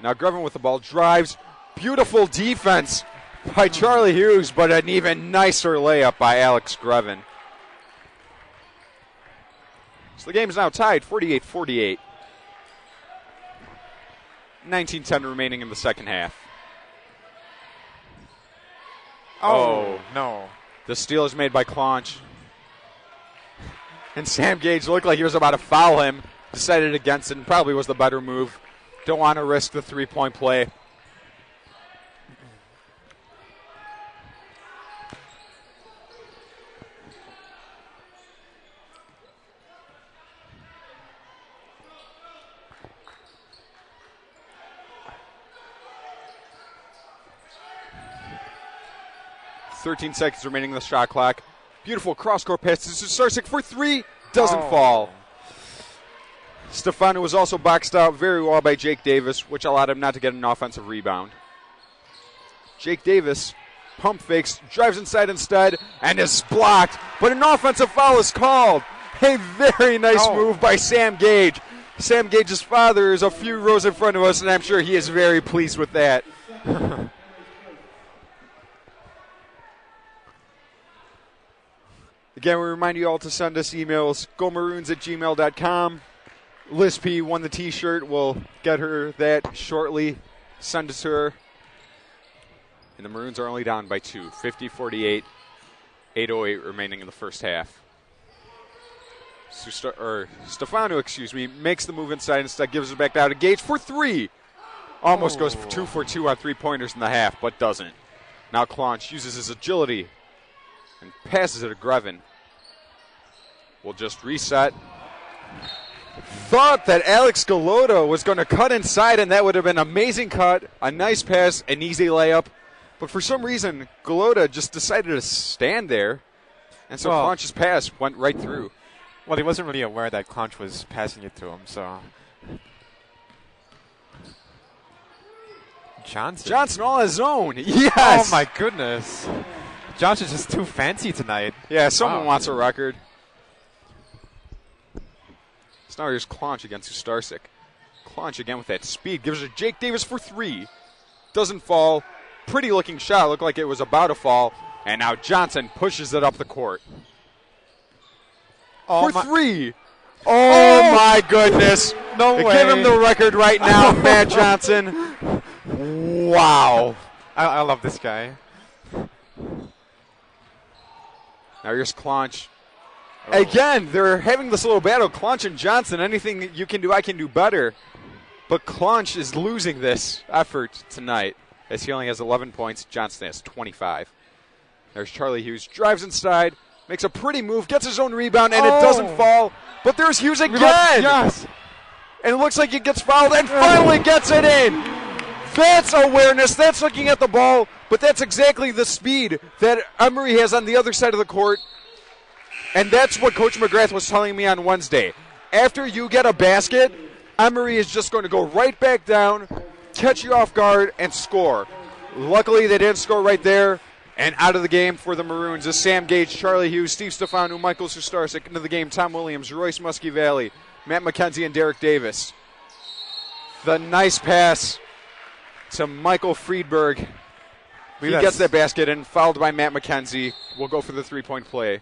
Now Greven with the ball, drives. Beautiful defense by Charlie Hughes, but an even nicer layup by Alex Greven. So the game is now tied 48-48. 19-10 remaining in the second half. Oh, no. The steal is made by Klunch. And Sam Gage looked like he was about to foul him. Decided against it and probably was the better move. Don't want to risk the three-point play. .13 seconds remaining in the shot clock. Beautiful cross-court pass to Sustarsik for 3. Doesn't fall. Stefano was also boxed out very well by Jake Davis, which allowed him not to get an offensive rebound. Jake Davis pump fakes, drives inside instead, and is blocked. But an offensive foul is called. A very nice move by Sam Gage. Sam Gage's father is a few rows in front of us, and I'm sure he is very pleased with that. Again, we remind you all to send us emails, gomaroons@gmail.com. Liz P won the T-shirt. We'll get her that shortly. Send it to her. And the Maroons are only down by 2, 50-48, 8:08 remaining in the first half. Stefano, makes the move inside, instead gives it back down to Gage for 3. Almost goes 2 for 2 on three-pointers in the half, but doesn't. Now Klunch uses his agility and passes it to Greven. We'll just reset. Thought that Alex Galota was going to cut inside, and that would have been an amazing cut, a nice pass, an easy layup. But for some reason, Galota just decided to stand there, and so Klunch's pass went right through. Well, he wasn't really aware that Klunch was passing it to him, so. Johnson all his own. Yes! Oh, my goodness. Johnson's just too fancy tonight. Yeah, someone wants a record. So now here's Klunch against Sustarsik. Klunch again with that speed. Gives it to Jake Davis for 3. Doesn't fall. Pretty looking shot. Looked like it was about to fall. And now Johnson pushes it up the court. For 3. Oh, my goodness. No way. Give him the record right now, Matt Johnson. Wow. I love this guy. Now here's Klunch. Again, they're having this little battle, Klunch and Johnson. Anything you can do, I can do better. But Klunch is losing this effort tonight, as he only has 11 points. Johnson has 25. There's Charlie Hughes. Drives inside, makes a pretty move, gets his own rebound, and it doesn't fall. But there's Hughes again. Yes. And it looks like he gets fouled and finally gets it in. That's awareness. That's looking at the ball. But that's exactly the speed that Emory has on the other side of the court. And that's what Coach McGrath was telling me on Wednesday. After you get a basket, Emory is just going to go right back down, catch you off guard, and score. Luckily, they didn't score right there. And out of the game for the Maroons is Sam Gage, Charlie Hughes, Steve Stefanu, Michael Sustarsik. Into the game, Tom Williams, Royce Muskie Valley, Matt McKenzie, and Derek Davis. The nice pass to Michael Friedberg. He gets that basket and fouled by Matt McKenzie. We'll go for the three-point play.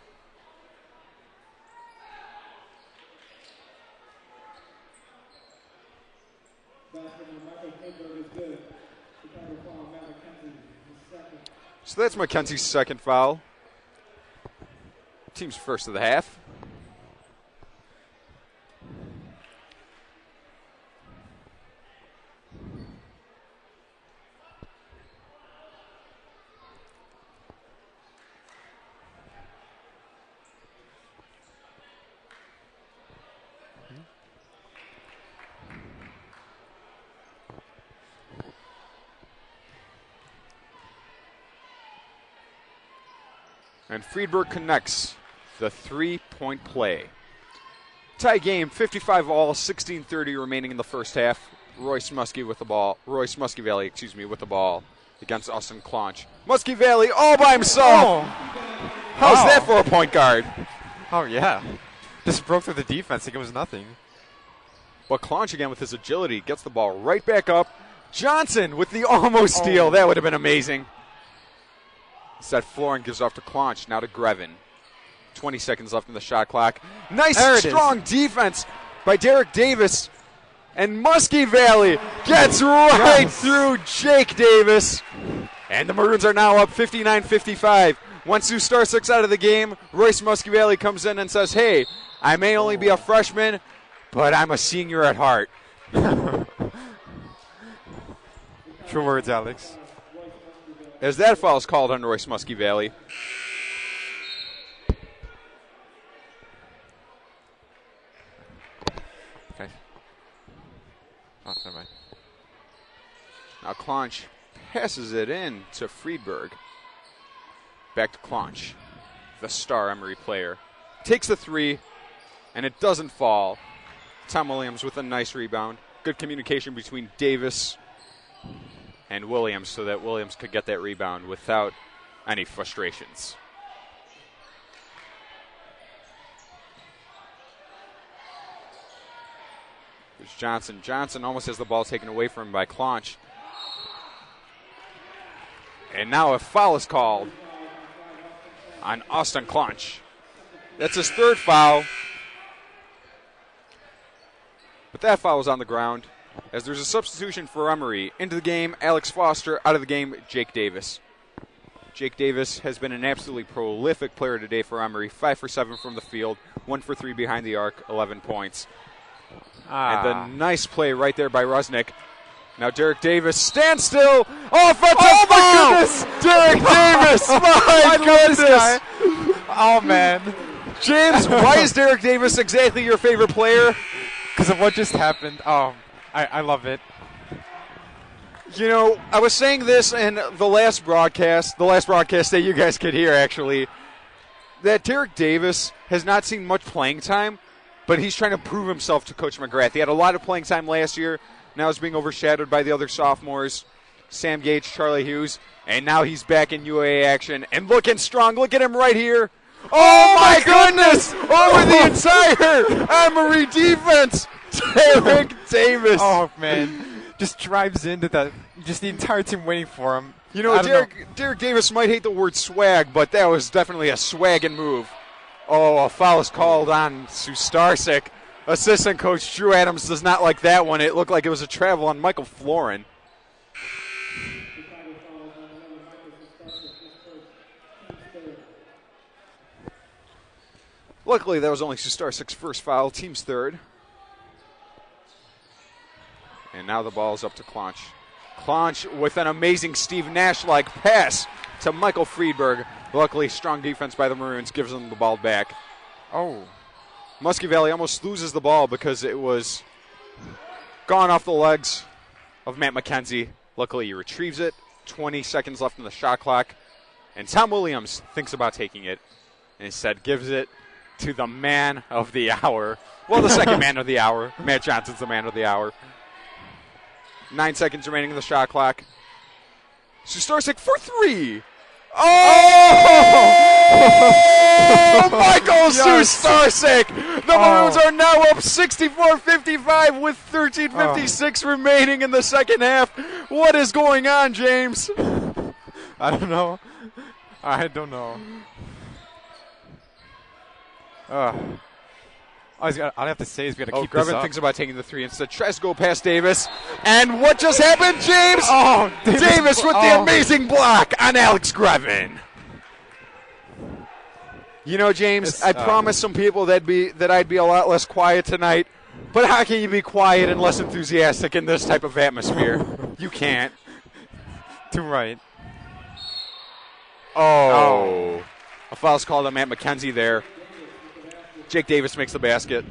So that's McKenzie's second foul. Team's first of the half. And Friedberg connects the three-point play. Tie game, 55-all, 16:30 remaining in the first half. Royce Muskie with the ball. Royce Muskie Valley, with the ball against Austin Clonch. Muskie Valley all by himself. How's that for a point guard? Oh, yeah. Just broke through the defense like it was nothing. But Clonch again with his agility gets the ball right back up. Johnson with the almost steal. That would have been amazing. Instead, Florin gives off to Clonch, now to Grevin. 20 seconds left in the shot clock. Nice, strong defense by Derek Davis. And Muskie Valley gets right through Jake Davis. And the Maroons are now up 59-55. Once Sue Starsix out of the game, Royce Muskie Valley comes in and says, hey, I may only be a freshman, but I'm a senior at heart. True words, Alex. As that foul is called on Royce Muskie Valley. Okay. Oh, never mind. Now Clonch passes it in to Friedberg. Back to Clonch, the star Emory player. Takes the three, and it doesn't fall. Tom Williams with a nice rebound. Good communication between Davis and Williams so that Williams could get that rebound without any frustrations. There's Johnson. Johnson almost has the ball taken away from him by Clonch. And now a foul is called on Austin Clonch. That's his third foul. But that foul was on the ground. As there's a substitution for Emory. Into the game, Alex Foster. Out of the game, Jake Davis. Jake Davis has been an absolutely prolific player today for Emory. 5 for 7 from the field. 1 for 3 behind the arc. 11 points. And the nice play right there by Rusnick. Now Derek Davis stands still. Offensive foul! Goodness! Derek Davis! My goodness! Oh, man. James, why is Derek Davis exactly your favorite player? Because of what just happened. Oh, I love it. You know, I was saying this in the last broadcast that you guys could hear, actually, that Derek Davis has not seen much playing time, but he's trying to prove himself to Coach McGrath. He had a lot of playing time last year. Now it's being overshadowed by the other sophomores, Sam Gage, Charlie Hughes, and now he's back in UAA action and looking strong. Look at him right here. Oh, my goodness! Over the entire Emory defense, Derek Davis. Oh, man. Just drives into the entire team waiting for him. You know, Derek Davis might hate the word swag, but that was definitely a swaggin' move. Oh, a foul is called on Sustarsic. Assistant coach Drew Adams does not like that one. It looked like it was a travel on Michael Florin. Luckily, that was only Sustarsic's first foul, team's third. And now the ball is up to Clonch. Clonch with an amazing Steve Nash-like pass to Michael Friedberg. Luckily, strong defense by the Maroons gives them the ball back. Oh. Muskie Valley almost loses the ball because it was gone off the legs of Matt McKenzie. Luckily, he retrieves it. 20 seconds left in the shot clock. And Tom Williams thinks about taking it and instead gives it to the man of the hour. Well, the second man of the hour. Matt Johnson's the man of the hour. 9 seconds remaining in the shot clock. Sustarsic for three. Oh! Michael Sustarsic! The Maroons are now up 64-55 with 13:56 remaining in the second half. What is going on, James? I don't know. All I have to say is we got to keep this Grevin up. thinks about taking the three instead. Tries to go past Davis. And what just happened, James? Oh, Davis with the amazing block on Alex Grevin. You know, James, I promised some people that I'd be a lot less quiet tonight. But how can you be quiet and less enthusiastic in this type of atmosphere? You can't. Too right. Oh. A foul's called on Matt McKenzie there. Jake Davis makes the basket.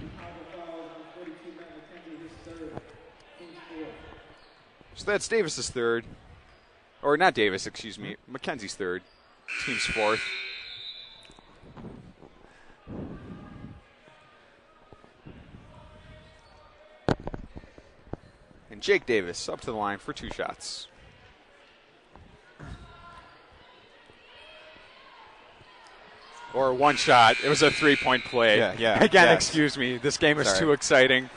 So that's Davis's third. Or not Davis, excuse me. McKenzie's third. Team's fourth. And Jake Davis up to the line for 2 shots. Or 1 shot. It was a 3-point play. Yeah. Again, yes. Excuse me. This game is Sorry. too exciting.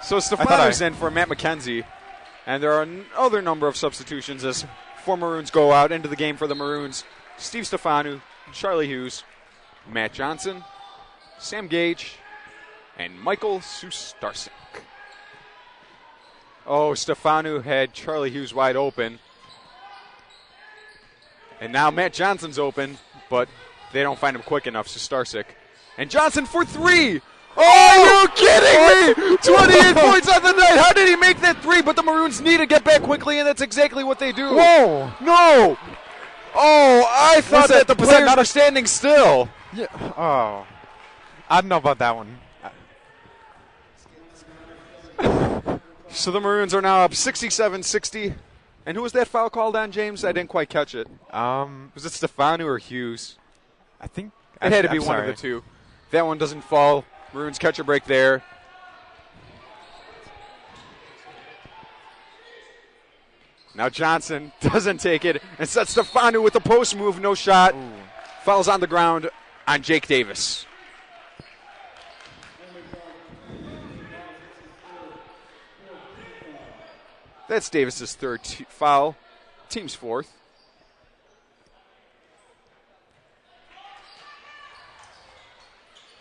So Stefano's in for Matt McKenzie. And there are another number of substitutions as 4 Maroons go out into the game for the Maroons. Steve Stefano, Charlie Hughes, Matt Johnson, Sam Gage, and Michael Sustarsik. Oh, Stefano had Charlie Hughes wide open. And now Matt Johnson's open, but they don't find him quick enough, Sustarsik. And Johnson for 3! Oh, are you kidding me? 28 points on the night. How did he make that 3? But the Maroons need to get back quickly, and that's exactly what they do. Whoa! No! Oh, I thought that the players were standing still. Yeah. Oh. I don't know about that one. So the Maroons are now up 67-60. And who was that foul called on, James? I didn't quite catch it. Was it Stefano or Hughes? I think it had to be one of the two. That one doesn't fall. Maroons catch a break there. Now Johnson doesn't take it and sets Stefano with the post move. No shot. Ooh. Fouls on the ground on Jake Davis. That's Davis's third foul. Team's fourth.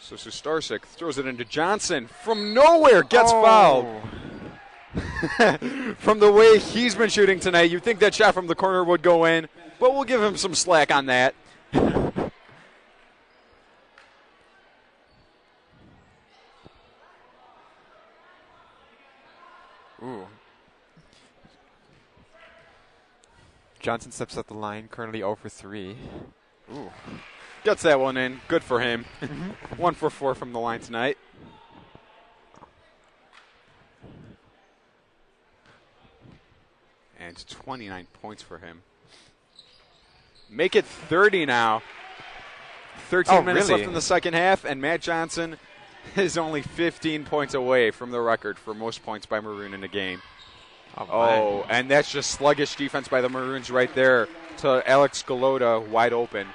So Sustarsik throws it into Johnson from nowhere, gets fouled. From the way he's been shooting tonight, you'd think that shot from the corner would go in, but we'll give him some slack on that. Ooh. Johnson steps up the line, currently 0 for 3. Ooh. Gets that one in. Good for him. 1 for 4 from the line tonight. And 29 points for him. Make it 30 now. 13 minutes left in the second half, and Matt Johnson is only 15 points away from the record for most points by Maroon in a game. Oh, and that's just sluggish defense by the Maroons right there to Alex Galota wide open.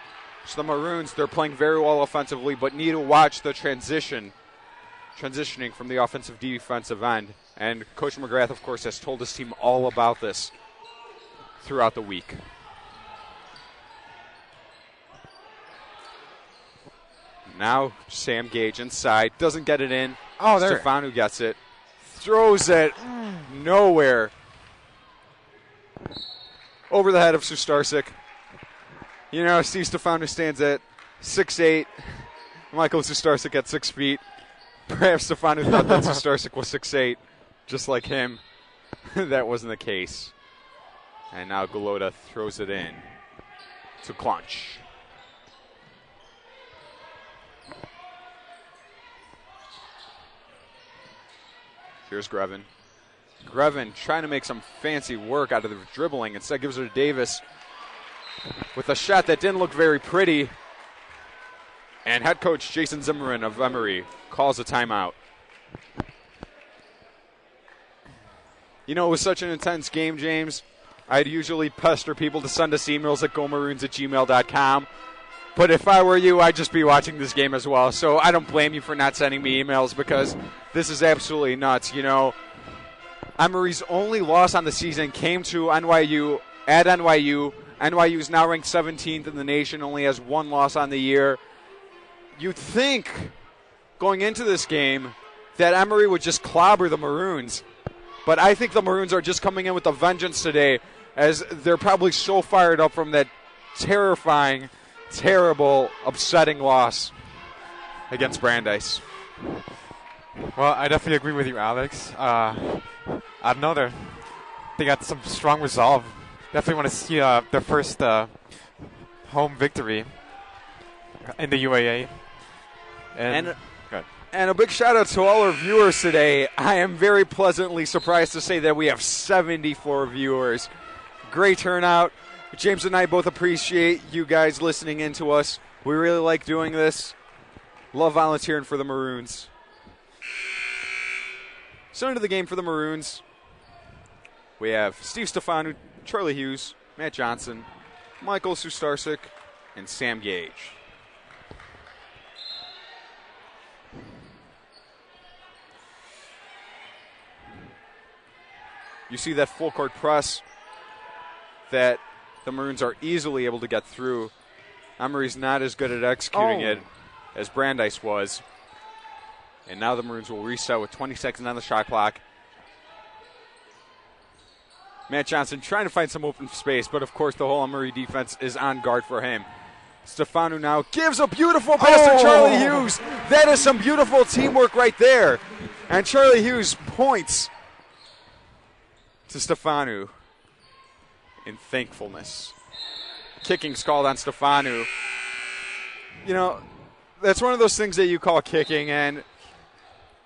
So the Maroons, they're playing very well offensively, but need to watch the transitioning from the offensive defensive end. And Coach McGrath, of course, has told his team all about this throughout the week. Now Sam Gage inside, doesn't get it in. Oh, there. Stefano gets it. Throws it nowhere. Over the head of Sustarsik. You know, Steve Stefano stands at 6'8". Michael Sustarsik at 6 feet. Perhaps Stefano thought that Sustarsik was 6'8", just like him. That wasn't the case. And now Galota throws it in to Clunch. Here's Grevin. Grevin trying to make some fancy work out of the dribbling. Instead gives it to Davis with a shot that didn't look very pretty. And head coach Jason Zimmerman of Emory calls a timeout. You know, it was such an intense game, James. I'd usually pester people to send us emails at gomaroons@gmail.com. But if I were you, I'd just be watching this game as well. So I don't blame you for not sending me emails because this is absolutely nuts. You know, Emory's only loss on the season came to NYU at NYU. NYU is now ranked 17th in the nation, only has 1 loss on the year. You'd think going into this game that Emory would just clobber the Maroons. But I think the Maroons are just coming in with a vengeance today as they're probably so fired up from that terrifying terrible, upsetting loss against Brandeis. Well, I definitely agree with you, Alex. I don't know. They got some strong resolve. Definitely want to see their first home victory in the UAA. And a big shout out to all our viewers today. I am very pleasantly surprised to say that we have 74 viewers. Great turnout. James and I both appreciate you guys listening in to us. We really like doing this. Love volunteering for the Maroons. So into the game for the Maroons, we have Steve Stefanu, Charlie Hughes, Matt Johnson, Michael Sustarsik, and Sam Gage. You see that full court press that the Maroons are easily able to get through. Emory's not as good at executing it as Brandeis was. And now the Maroons will reset with 20 seconds on the shot clock. Matt Johnson trying to find some open space, but of course the whole Emory defense is on guard for him. Stefanu now gives a beautiful pass to Charlie Hughes. That is some beautiful teamwork right there. And Charlie Hughes points to Stefanu in thankfulness. Kicking's called on Stefanu. You know, that's one of those things that you call kicking, and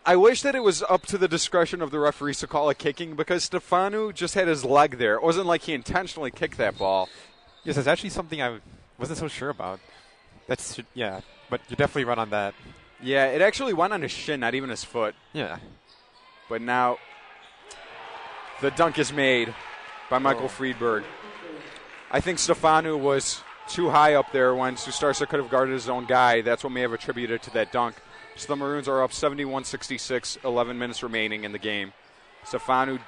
I wish that it was up to the discretion of the referees to call it kicking because Stefanu just had his leg there. It wasn't like he intentionally kicked that ball. Yes, that's actually something I wasn't so sure about. But you're definitely right on that. Yeah, it actually went on his shin, not even his foot. Yeah. But now the dunk is made by Michael Friedberg. I think Stefanu was too high up there when Sustarsa could have guarded his own guy. That's what may have attributed to that dunk. So the Maroons are up 71-66, 11 minutes remaining in the game. Stefanu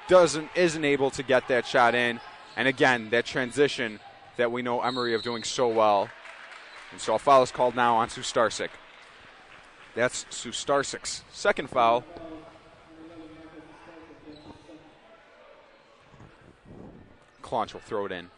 isn't able to get that shot in. And again, that transition that we know Emory of doing so well. And so a foul is called now on Sustarsik. That's Sustarsik's second foul. Claunch will throw it in.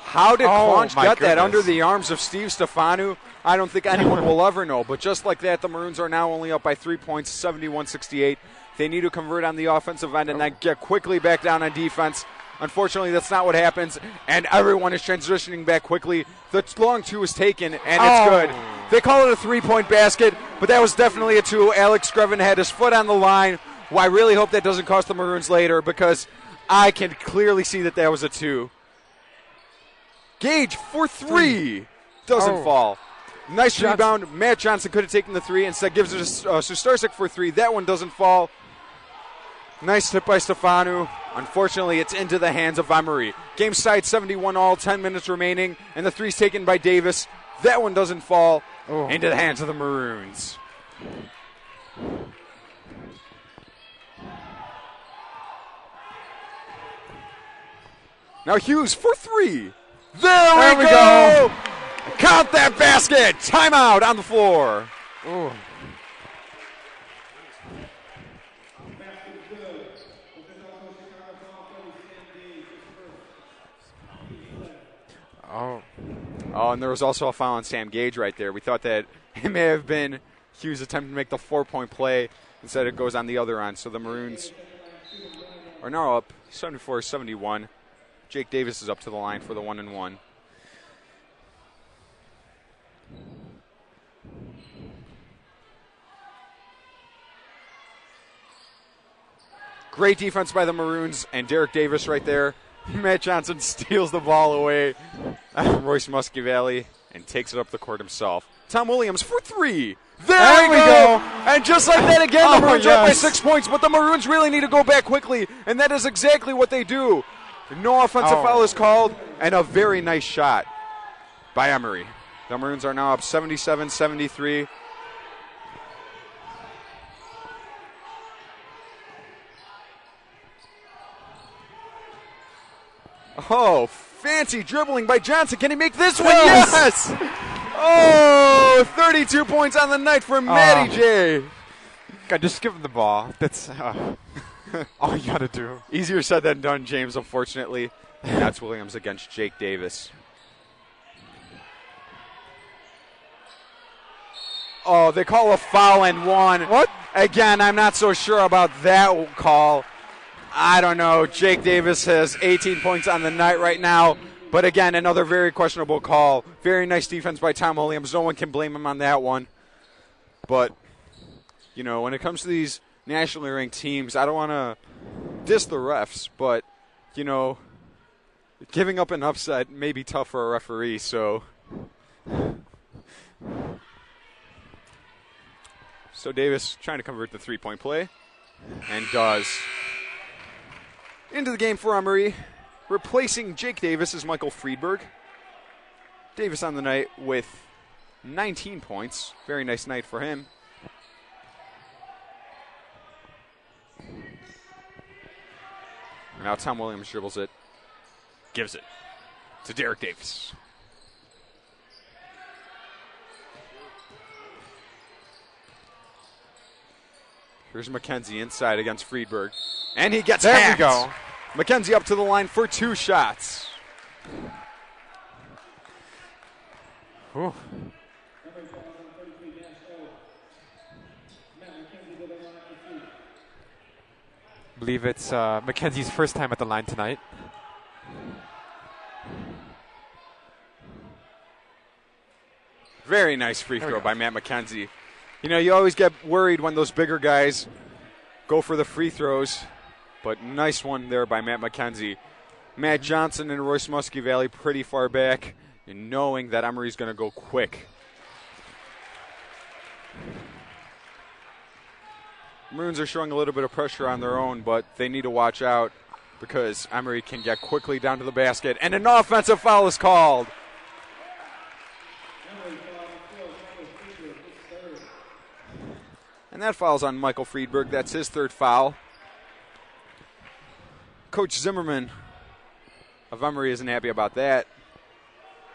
How did Claunch get that under the arms of Steve Stefanu? I don't think anyone will ever know. But just like that, the Maroons are now only up by 3 points, 71-68. They need to convert on the offensive end and then get quickly back down on defense. Unfortunately, that's not what happens, and everyone is transitioning back quickly. The long two is taken, and it's good. They call it a three-point basket, but that was definitely a two. Alex Grevin had his foot on the line. Well, I really hope that doesn't cost the Maroons later because I can clearly see that was a two. Gage for three. Doesn't fall. Nice rebound. Matt Johnson could have taken the three. Instead gives it to Sustarsik for three. That one doesn't fall. Nice hit by Stefanu. Unfortunately, it's into the hands of Emory. Game side 71 all, 10 minutes remaining. And the three's taken by Davis. That one doesn't fall. Into the hands of the Maroons. Now Hughes for three. There we go. Count that basket. Timeout on the floor. And there was also a foul on Sam Gage right there. We thought that it may have been Hughes' attempting to make the 4-point play. Instead, it goes on the other end. So the Maroons are now up 74-71. Jake Davis is up to the line for the 1-and-1. Great defense by the Maroons, and Derek Davis right there. Matt Johnson steals the ball away from Royce Muscovali and takes it up the court himself. Tom Williams for three. There we go. And just like that again, the Maroons are up by 6 points, but the Maroons really need to go back quickly, and that is exactly what they do. No offensive foul is called, and a very nice shot by Emory. The Maroons are now up 77-73. Oh, fancy dribbling by Johnson. Can he make this one? Yes! 32 points on the night for Matty J. God, just give him the ball. That's All you gotta do. Easier said than done, James, unfortunately. And that's Williams against Jake Davis. Oh, they call a foul and one. What? Again, I'm not so sure about that call. I don't know. Jake Davis has 18 points on the night right now. But again, another very questionable call. Very nice defense by Tom Williams. No one can blame him on that one. But, you know, when it comes to these nationally ranked teams, I don't want to diss the refs, but, you know, giving up an upset may be tough for a referee, so. So Davis trying to convert the three-point play, and does. Into the game for Emory. Replacing Jake Davis is Michael Friedberg. Davis on the night with 19 points. Very nice night for him. And now Tom Williams dribbles it. Gives it to Derek Davis. Here's McKenzie inside against Friedberg. And he gets hacked. There we go. McKenzie up to the line for 2 shots. Ooh. I believe it's Mackenzie's first time at the line tonight. Very nice free throw by Matt McKenzie. You know, you always get worried when those bigger guys go for the free throws, but nice one there by Matt McKenzie. Matt Johnson and Royce Muskie Valley pretty far back, and knowing that Emory's going to go quick. Maroons are showing a little bit of pressure on their own, but they need to watch out because Emory can get quickly down to the basket, and an offensive foul is called. And that foul's on Michael Friedberg. That's his 3rd foul. Coach Zimmerman of Emory isn't happy about that,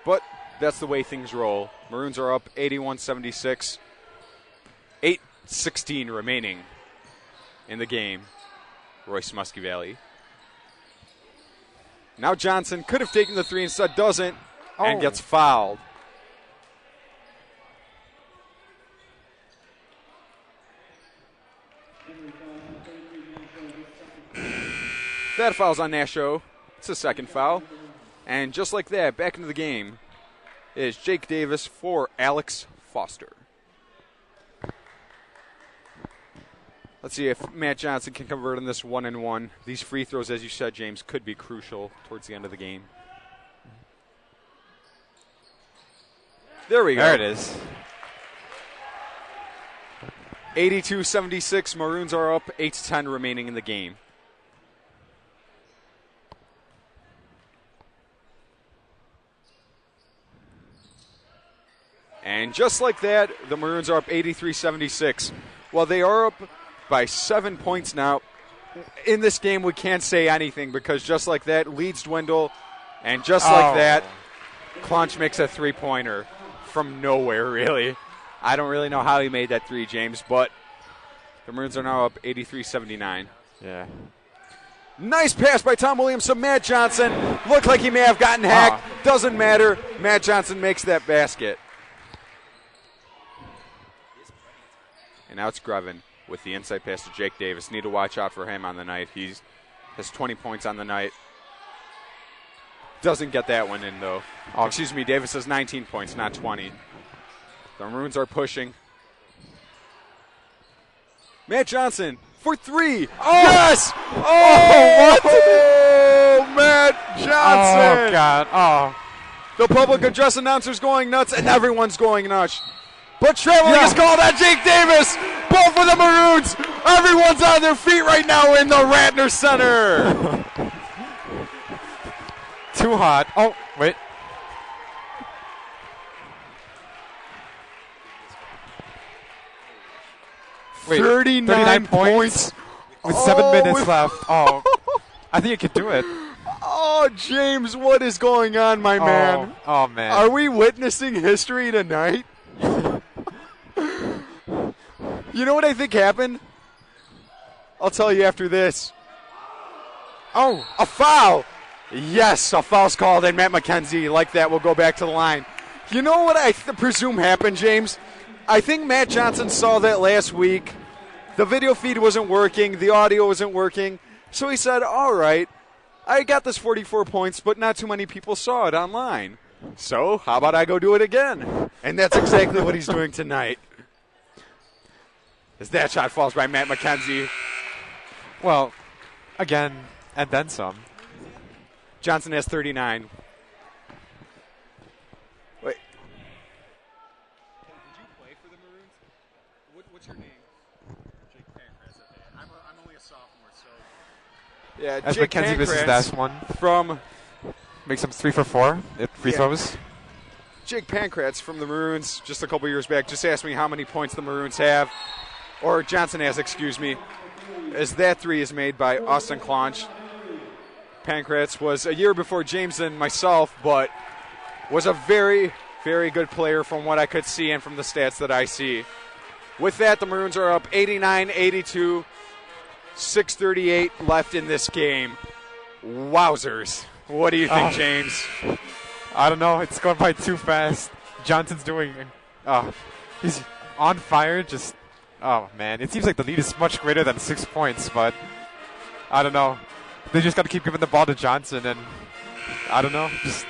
but that's the way things roll. Maroons are up 81-76. 8:16 remaining in the game. Royce Muskie Valley. Now Johnson could have taken the 3 instead, doesn't, and gets fouled. That foul's on Nasho. It's a 2nd foul. And just like that, back into the game is Jake Davis for Alex Foster. Let's see if Matt Johnson can convert on this 1-and-1. These free throws, as you said, James, could be crucial towards the end of the game. There we go. There it is. 82-76. Maroons are up. 8-10 remaining in the game. And just like that, the Maroons are up 83-76. Well, they are up by 7 points now. In this game, we can't say anything because just like that, leads dwindle. And just like that, Klunch makes a three-pointer from nowhere, really. I don't really know how he made that 3, James, but the Maroons are now up 83-79. Yeah. Nice pass by Tom Williams to Matt Johnson. Looked like he may have gotten hacked. Doesn't matter. Matt Johnson makes that basket. And now it's Grevin with the inside pass to Jake Davis. Need to watch out for him on the night. He has 20 points on the night. Doesn't get that one in, though. Excuse me, Davis has 19 points, not 20. The Maroons are pushing. Matt Johnson for 3. Yes! What? Oh, Matt Johnson! Oh, God. Oh. The public address announcer's going nuts, and everyone's going nuts. But traveling is called on Jake Davis. Ball for the Maroons. Everyone's on their feet right now in the Ratner Center. Too hot. Oh, wait. Wait, 39 points. With 7 minutes left. Oh, I think you could do it. Oh, James, what is going on, my man? Oh, man. Are we witnessing history tonight? You know what I think happened? I'll tell you after this. Oh, A foul! Yes, a foul's called, and Matt McKenzie, like that, will go back to the line. You know what I presume happened, James? I think Matt Johnson saw that last week. The video feed wasn't working. The audio wasn't working. So he said, all right, I got this 44 points, but not too many people saw it online. So how about I go do it again? And that's exactly what he's doing tonight. As that shot falls by Matt McKenzie. well, again, and then some. Johnson has 39. Wait. Did you play for the Maroons? What's your name? Jake Pancras. I'm only a sophomore, so. Yeah, As Jake McKenzie misses Pancras that one, from makes him 3 for 4 at free throws. Jake Pancratz from the Maroons just a couple years back just asked me how many points the Maroons have, or Johnson has, excuse me, as that three is made by Austin Clonch. Pancratz was a year before James and myself, but was a very, very good player from what I could see and from the stats that I see. With that, the Maroons are up 89-82, 6:38 left in this game. Wowzers. What do you think, James? I don't know. It's going by too fast. Johnson's doing. He's on fire. Just. Oh, man. It seems like the lead is much greater than 6 points, but I don't know. They just got to keep giving the ball to Johnson, and I don't know. Just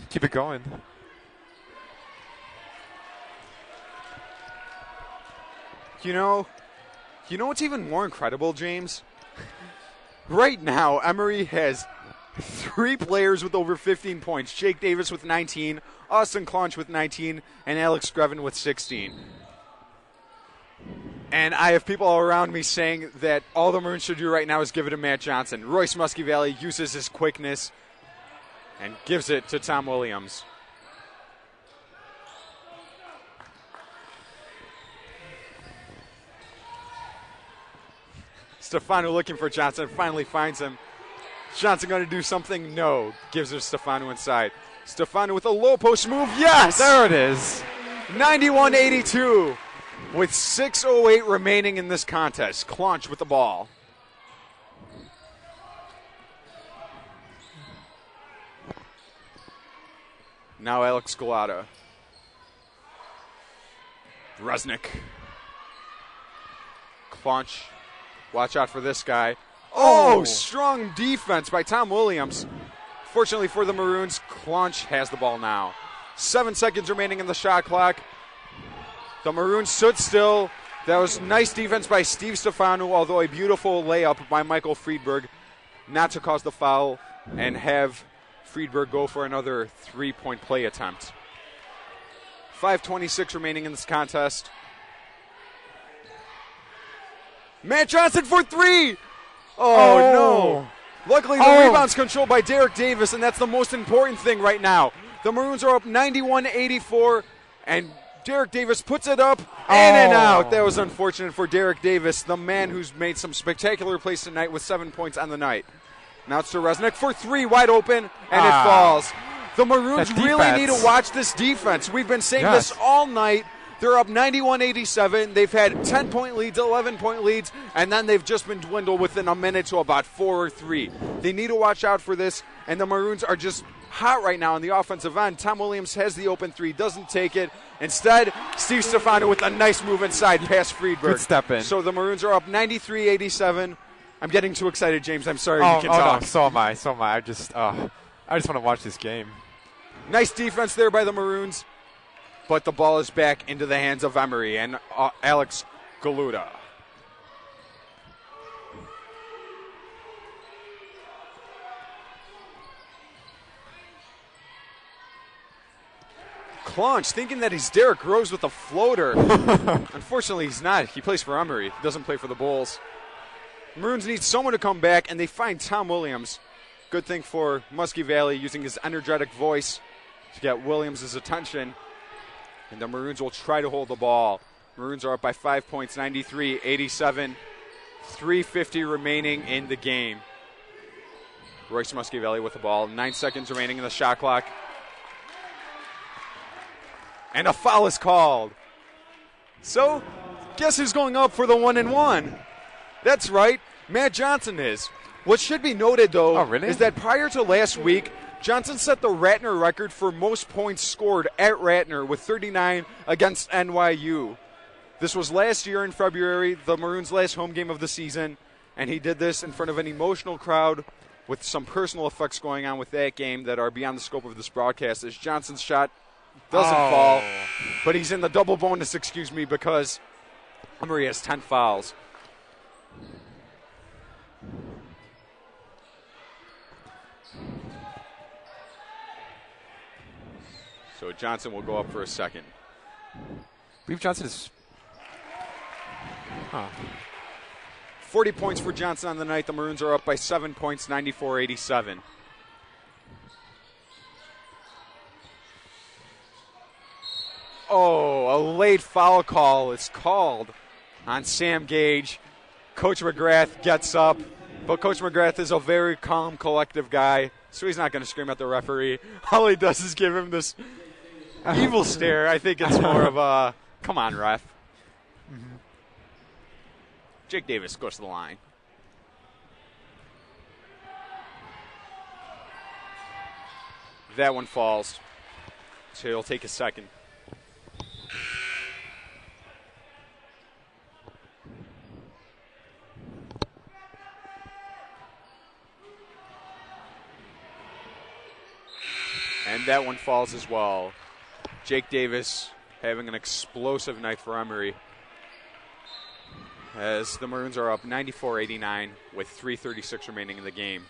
keep it going. You know what's even more incredible, James? Right now, Emory has 3 players with over 15 points. Jake Davis with 19, Austin Clonch with 19, and Alex Grevin with 16. And I have people all around me saying that all the Maroons should do right now is give it to Matt Johnson. Royce Muskie uses his quickness and gives it to Tom Williams. Stefano looking for Johnson, finally finds him. Johnson going to do something? No. Gives it to Stefano inside. Stefano with a low post move. Yes! There it is. 91-82 with 6:08 remaining in this contest. Clonch with the ball. Now Alex Galata. Resnick. Clonch. Watch out for this guy. Oh, strong defense by Tom Williams. Fortunately for the Maroons, Clonch has the ball now. 7 seconds remaining in the shot clock. The Maroons stood still. That was nice defense by Steve Stefano, although a beautiful layup by Michael Friedberg not to cause the foul and have Friedberg go for another 3-point play attempt. 5:26 remaining in this contest. Matt Johnson for 3! Oh, no. Luckily, the rebound's controlled by Derek Davis, and that's the most important thing right now. The Maroons are up 91-84, and Derek Davis puts it up, in and out. That was unfortunate for Derek Davis, the man who's made some spectacular plays tonight with 7 points on the night. Now it's to Resnick for 3, wide open, and it falls. The Maroons really need to watch this defense. We've been saying this all night. They're up 91-87. They've had 10-point leads, 11-point leads, and then they've just been dwindled within a minute to about 4 or 3. They need to watch out for this, and the Maroons are just hot right now on the offensive end. Tom Williams has the open 3, doesn't take it. Instead, Steve Stefano with a nice move inside past Friedberg. Good step in. So the Maroons are up 93-87. I'm getting too excited, James. I'm sorry. You can talk. No, so am I. I just want to watch this game. Nice defense there by the Maroons. But the ball is back into the hands of Emory and Alex Galuda. Clonch thinking that he's Derrick Rose with a floater. Unfortunately, he's not. He plays for Emory. He doesn't play for the Bulls. Maroons need someone to come back, and they find Tom Williams. Good thing for Muskie Valley using his energetic voice to get Williams' attention. And the Maroons will try to hold the ball. Maroons are up by 5 points, 93-87. 3:50 remaining in the game. Royce Muskie Valley with the ball. 9 seconds remaining in the shot clock. And a foul is called. So, guess who's going up for the 1-and-1? That's right. Matt Johnson is. What should be noted, though, is that prior to last week, Johnson set the Ratner record for most points scored at Ratner with 39 against NYU. This was last year in February, the Maroons' last home game of the season, and he did this in front of an emotional crowd with some personal effects going on with that game that are beyond the scope of this broadcast. As Johnson's shot doesn't fall, but he's in the double bonus, because Emory has 10 fouls. So Johnson will go up for a second. I believe Johnson is... 40 points for Johnson on the night. The Maroons are up by 7 points, 94-87. Oh, a late foul call is called on Sam Gage. Coach McGrath gets up, but Coach McGrath is a very calm, collective guy, so he's not going to scream at the referee. All he does is give him this evil stare. I think it's more of a, come on, ref. Mm-hmm. Jake Davis goes to the line. That one falls, so he'll take a second. And that one falls as well. Jake Davis having an explosive night for Emory, as the Maroons are up 94-89 with 3:36 remaining in the game.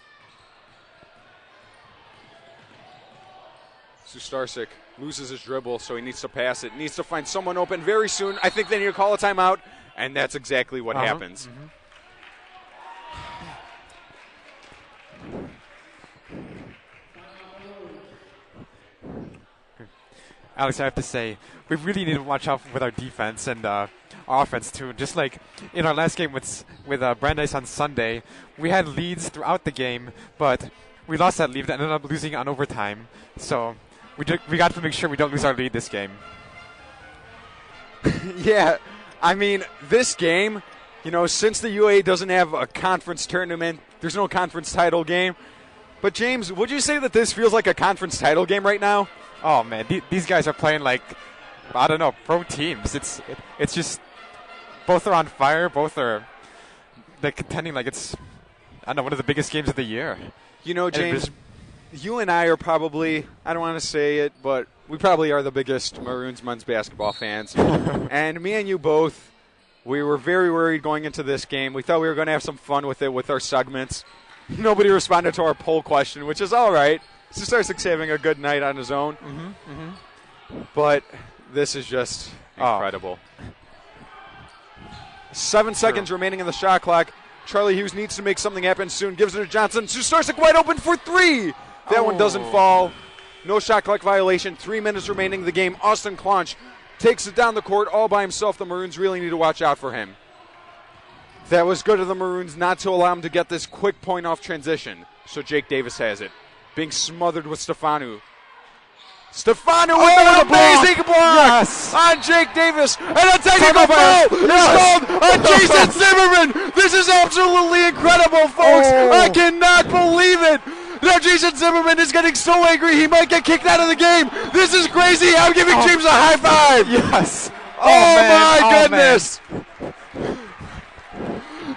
Sustarsic loses his dribble, so he needs to pass it. Needs to find someone open very soon. I think they need to call a timeout, and that's exactly what happens. Mm-hmm. Alex, I have to say, we really need to watch out with our defense and our offense, too. Just like in our last game with Brandeis on Sunday, we had leads throughout the game, but we lost that lead and ended up losing on overtime. So we got to make sure we don't lose our lead this game. Yeah, I mean, this game, since the UA doesn't have a conference tournament, there's no conference title game. But, James, would you say that this feels like a conference title game right now? Oh, man, these guys are playing like, I don't know, pro teams. It's just, both are on fire. Both are contending like it's, I don't know, one of the biggest games of the year. James, you and I are probably, I don't want to say it, but we probably are the biggest Maroons men's basketball fans. And me and you both, we were very worried going into this game. We thought we were going to have some fun with it with our segments. Nobody responded to our poll question, which is all right. Sustarsik's having a good night on his own. Mm-hmm, mm-hmm. But this is just incredible. 7 seconds remaining in the shot clock. Charlie Hughes needs to make something happen soon. Gives it to Johnson. Sustarsik wide open for three. That one doesn't fall. No shot clock violation. 3 minutes remaining in the game. Austin Claunch takes it down the court all by himself. The Maroons really need to watch out for him. That was good of the Maroons not to allow him to get this quick point-off transition. So Jake Davis has it. Being smothered with Stefanu. Stefanu with an amazing block on Jake Davis. And a technical foul is called on Jason Zimmerman. This is absolutely incredible, folks. I cannot believe it. Now Jason Zimmerman is getting so angry he might get kicked out of the game. This is crazy. I'm giving James a high five. Yes. My goodness. Man.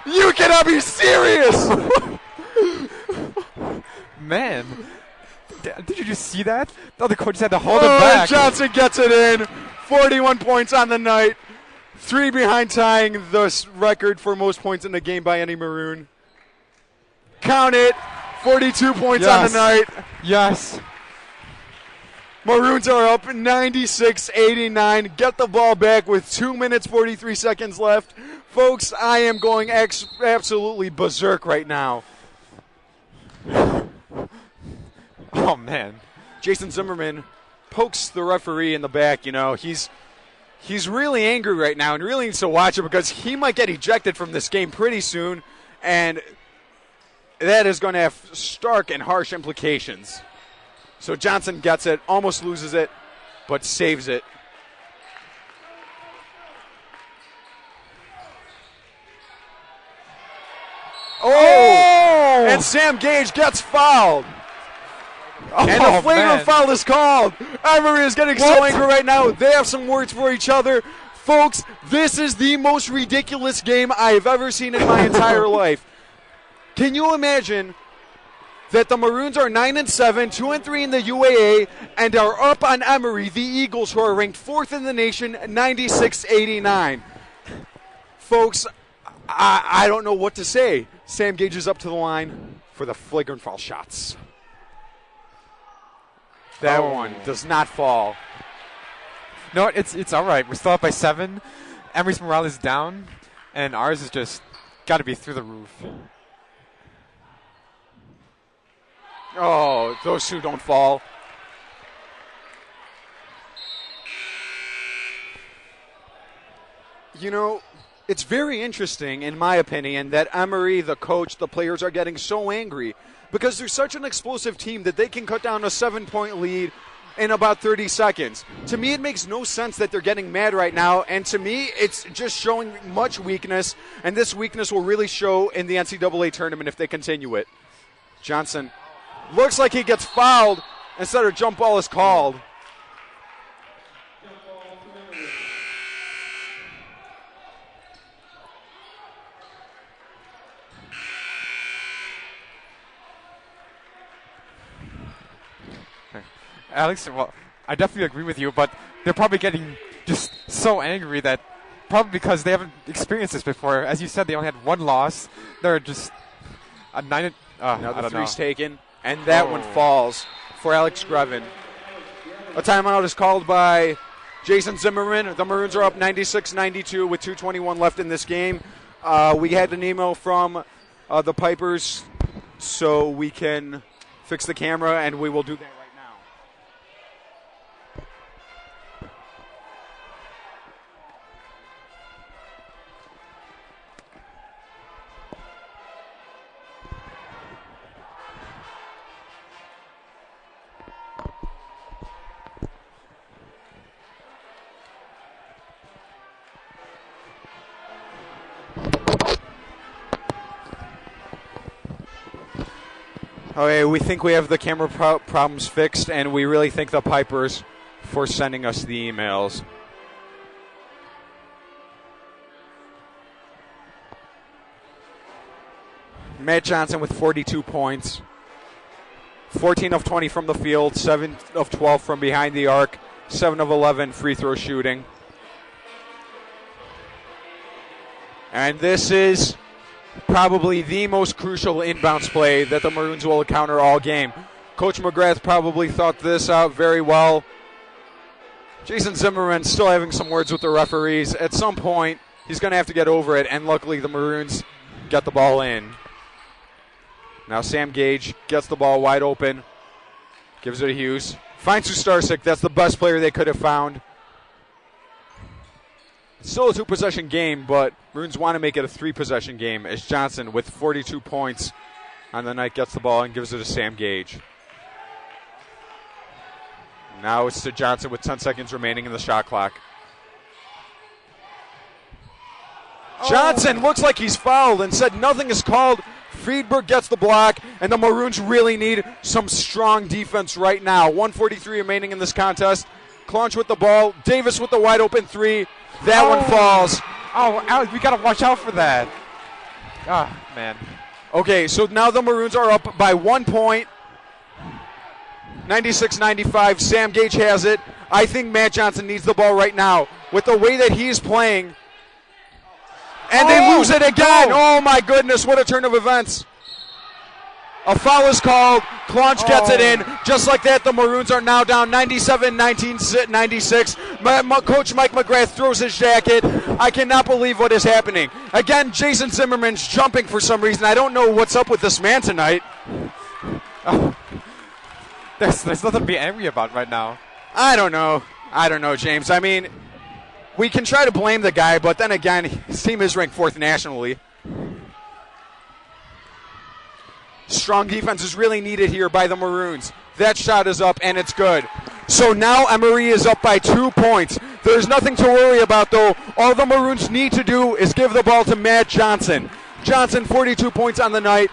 You cannot be serious. Man. Did you just see that? The other coach had to hold it back. Johnson gets it in. 41 points on the night. 3 behind tying the record for most points in the game by any Maroon. Count it. 42 points on the night. Yes. Maroons are up 96-89. Get the ball back with 2 minutes, 43 seconds left. Folks, I am going absolutely berserk right now. Oh, man. Jason Zimmerman pokes the referee in the back. He's really angry right now and really needs to watch it because he might get ejected from this game pretty soon, and that is going to have stark and harsh implications. So Johnson gets it, almost loses it, but saves it. Oh! And Sam Gage gets fouled. And a flagrant foul is called. Emery is getting so angry right now. They have some words for each other. Folks, this is the most ridiculous game I have ever seen in my entire life. Can you imagine that the Maroons are 9-7, 2-3 in the UAA, and are up on Emory, the Eagles, who are ranked 4th in the nation, 96-89. Folks, I don't know what to say. Sam Gage is up to the line for the flagrant foul shots. That one does not fall. No, it's all right. We're still up by 7. Emory's morale is down, and ours is just got to be through the roof. Oh, those two don't fall. You know, it's very interesting, in my opinion, that Emory, the coach, the players are getting so angry because they're such an explosive team that they can cut down a 7-point lead in about 30 seconds. To me, it makes no sense that they're getting mad right now, and to me, it's just showing much weakness, and this weakness will really show in the NCAA tournament if they continue it. Johnson looks like he gets fouled instead of jump ball is called. Alex, well, I definitely agree with you, but they're probably getting just so angry that probably because they haven't experienced this before. As you said, they only had one loss. They're just a 9. Now the three's taken, and that one falls for Alex Grevin. A timeout is called by Jason Zimmerman. The Maroons are up 96-92 with 2:21 left in this game. We had an email from the Pipers, so we can fix the camera, and we will do that right now. Okay, we think we have the camera problems fixed, and we really thank the Pipers for sending us the emails. Matt Johnson with 42 points, 14 of 20 from the field, 7 of 12 from behind the arc, 7 of 11 free throw shooting. And this is probably the most crucial inbounds play that the Maroons will encounter all game. Coach McGrath probably thought this out very well. Jason Zimmerman still having some words with the referees. At some point, he's going to have to get over it, and luckily the Maroons get the ball in. Now Sam Gage gets the ball wide open, gives it to Hughes. Finds Sustarsik. That's the best player they could have found. Still a 2-possession game, but Maroons want to make it a 3-possession game as Johnson, with 42 points on the night, gets the ball and gives it to Sam Gage. Now it's to Johnson with 10 seconds remaining in the shot clock. Johnson looks like he's fouled and said nothing is called. Friedberg gets the block, and the Maroons really need some strong defense right now. 1:43 remaining in this contest. Claunch with the ball. Davis with the wide open 3. That one falls. Oh, Alex, we got to watch out for that. Ah, man. Okay, so now the Maroons are up by 1 point. 96-95. Sam Gage has it. I think Matt Johnson needs the ball right now. With the way that he's playing. And they lose it again. No. Oh, my goodness. What a turn of events. A foul is called. Claunch gets it in. Just like that, the Maroons are now down 97-96. Coach Mike McGrath throws his jacket. I cannot believe what is happening. Again, Jason Zimmerman's jumping for some reason. I don't know what's up with this man tonight. Oh. There's nothing to be angry about right now. I don't know, James. I mean, we can try to blame the guy, but then again, his team is ranked 4th nationally. Strong defense is really needed here by the Maroons. That shot is up, and it's good. So now Emory is up by 2 points. There's nothing to worry about, though. All the Maroons need to do is give the ball to Matt Johnson. Johnson, 42 points on the night,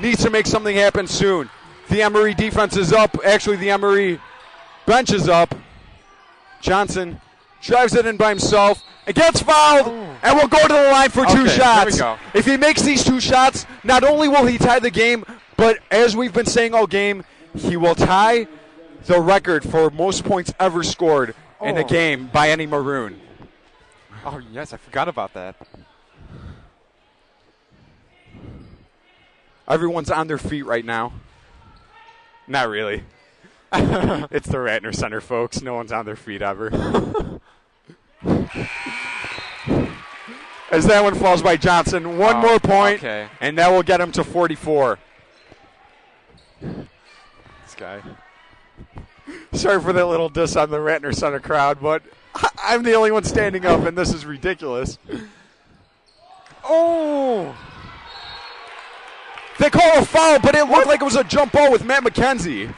needs to make something happen soon. The Emory defense is up. Actually, the Emory bench is up. Johnson drives it in by himself and gets fouled, and will go to the line for two shots. There we go. If he makes these two shots, not only will he tie the game, but as we've been saying all game, he will tie the record for most points ever scored in a game by any Maroon. Oh, yes, I forgot about that. Everyone's on their feet right now. Not really. It's the Ratner Center, folks. No one's on their feet ever. As that one falls by Johnson, one more point, and that will get him to 44. This guy. Sorry for that little diss on the Ratner Center crowd, but I'm the only one standing up, and this is ridiculous. Oh! They call a foul, but it looked like it was a jump ball with Matt McKenzie.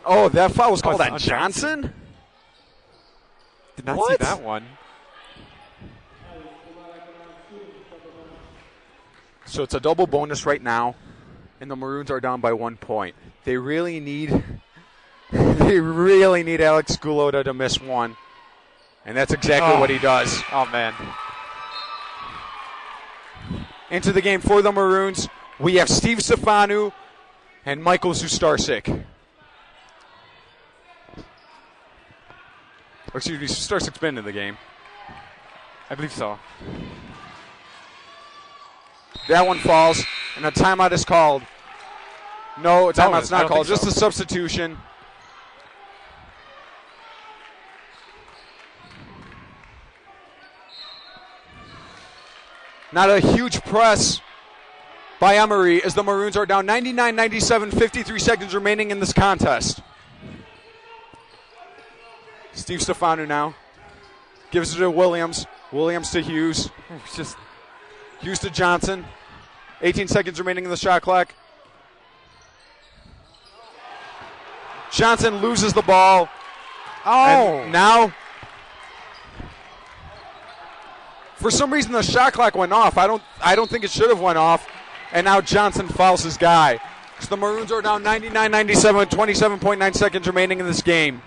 Oh, that foul was called on Johnson? Did not see that one. So it's a double bonus right now, and the Maroons are down by 1 point. They really need Alex Gulota to miss one, and that's exactly what he does. Oh, man. Into the game for the Maroons, we have Steve Stefanu and Michael Zustarsik. Excuse me, Zustarsik's been in the game. I believe so. That one falls, and a timeout is called. No, a timeout's not called, just a substitution. Not a huge press by Emory as the Maroons are down 99-97, 53 seconds remaining in this contest. Steve Stefanu now gives it to Williams. Williams to Hughes. Hughes to Johnson. 18 seconds remaining in the shot clock. Johnson loses the ball. And now, for some reason, the shot clock went off. I don't think it should have went off. And now Johnson fouls his guy. So the Maroons are down 99-97, 27.9 seconds remaining in this game.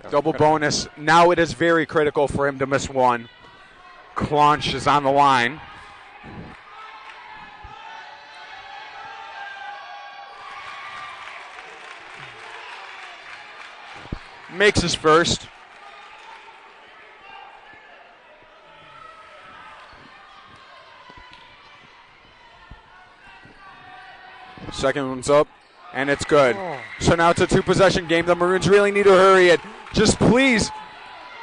Double bonus. Now it is very critical for him to miss one. Claunch is on the line. Makes his first. Second one's up, and it's good. So now it's a two-possession game. The Maroons really need to hurry it. Just please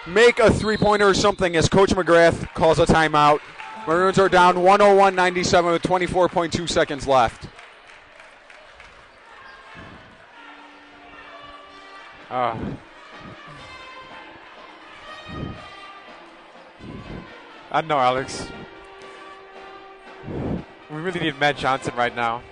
make a three-pointer or something as Coach McGrath calls a timeout. Maroons are down 101-97 with 24.2 seconds left. I don't know, Alex. We really need Matt Johnson right now.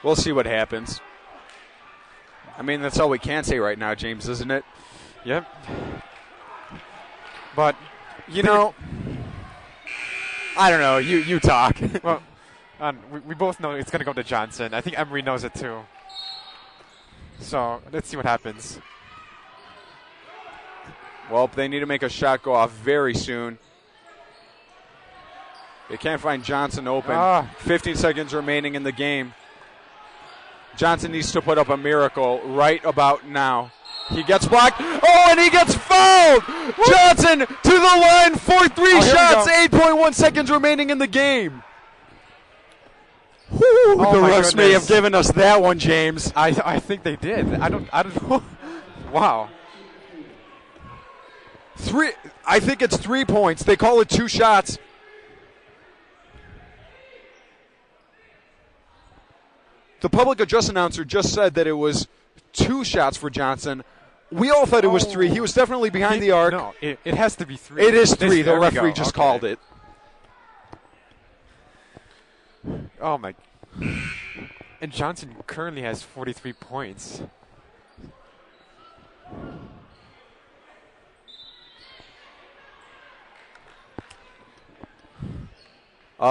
We'll see what happens. I mean, that's all we can say right now, James, isn't it? Yep. But, you know, I don't know. You talk. Well, we both know it's going to go to Johnson. I think Emory knows it too. So, let's see what happens. Well, they need to make a shot go off very soon. They can't find Johnson open. 15 seconds remaining in the game. Johnson needs to put up a miracle right about now. He gets blocked. Oh, and he gets fouled! Johnson to the line for three shots. 8.1 seconds remaining in the game. The refs may have given us that one, James. I think they did. I don't know. Wow. 3. I think it's 3 points. They call it 2 shots. The public address announcer just said that it was 2 shots for Johnson. We all thought it was 3. He was definitely behind the arc. No, it has to be 3. It is 3. The referee just called it. Oh, my. And Johnson currently has 43 points.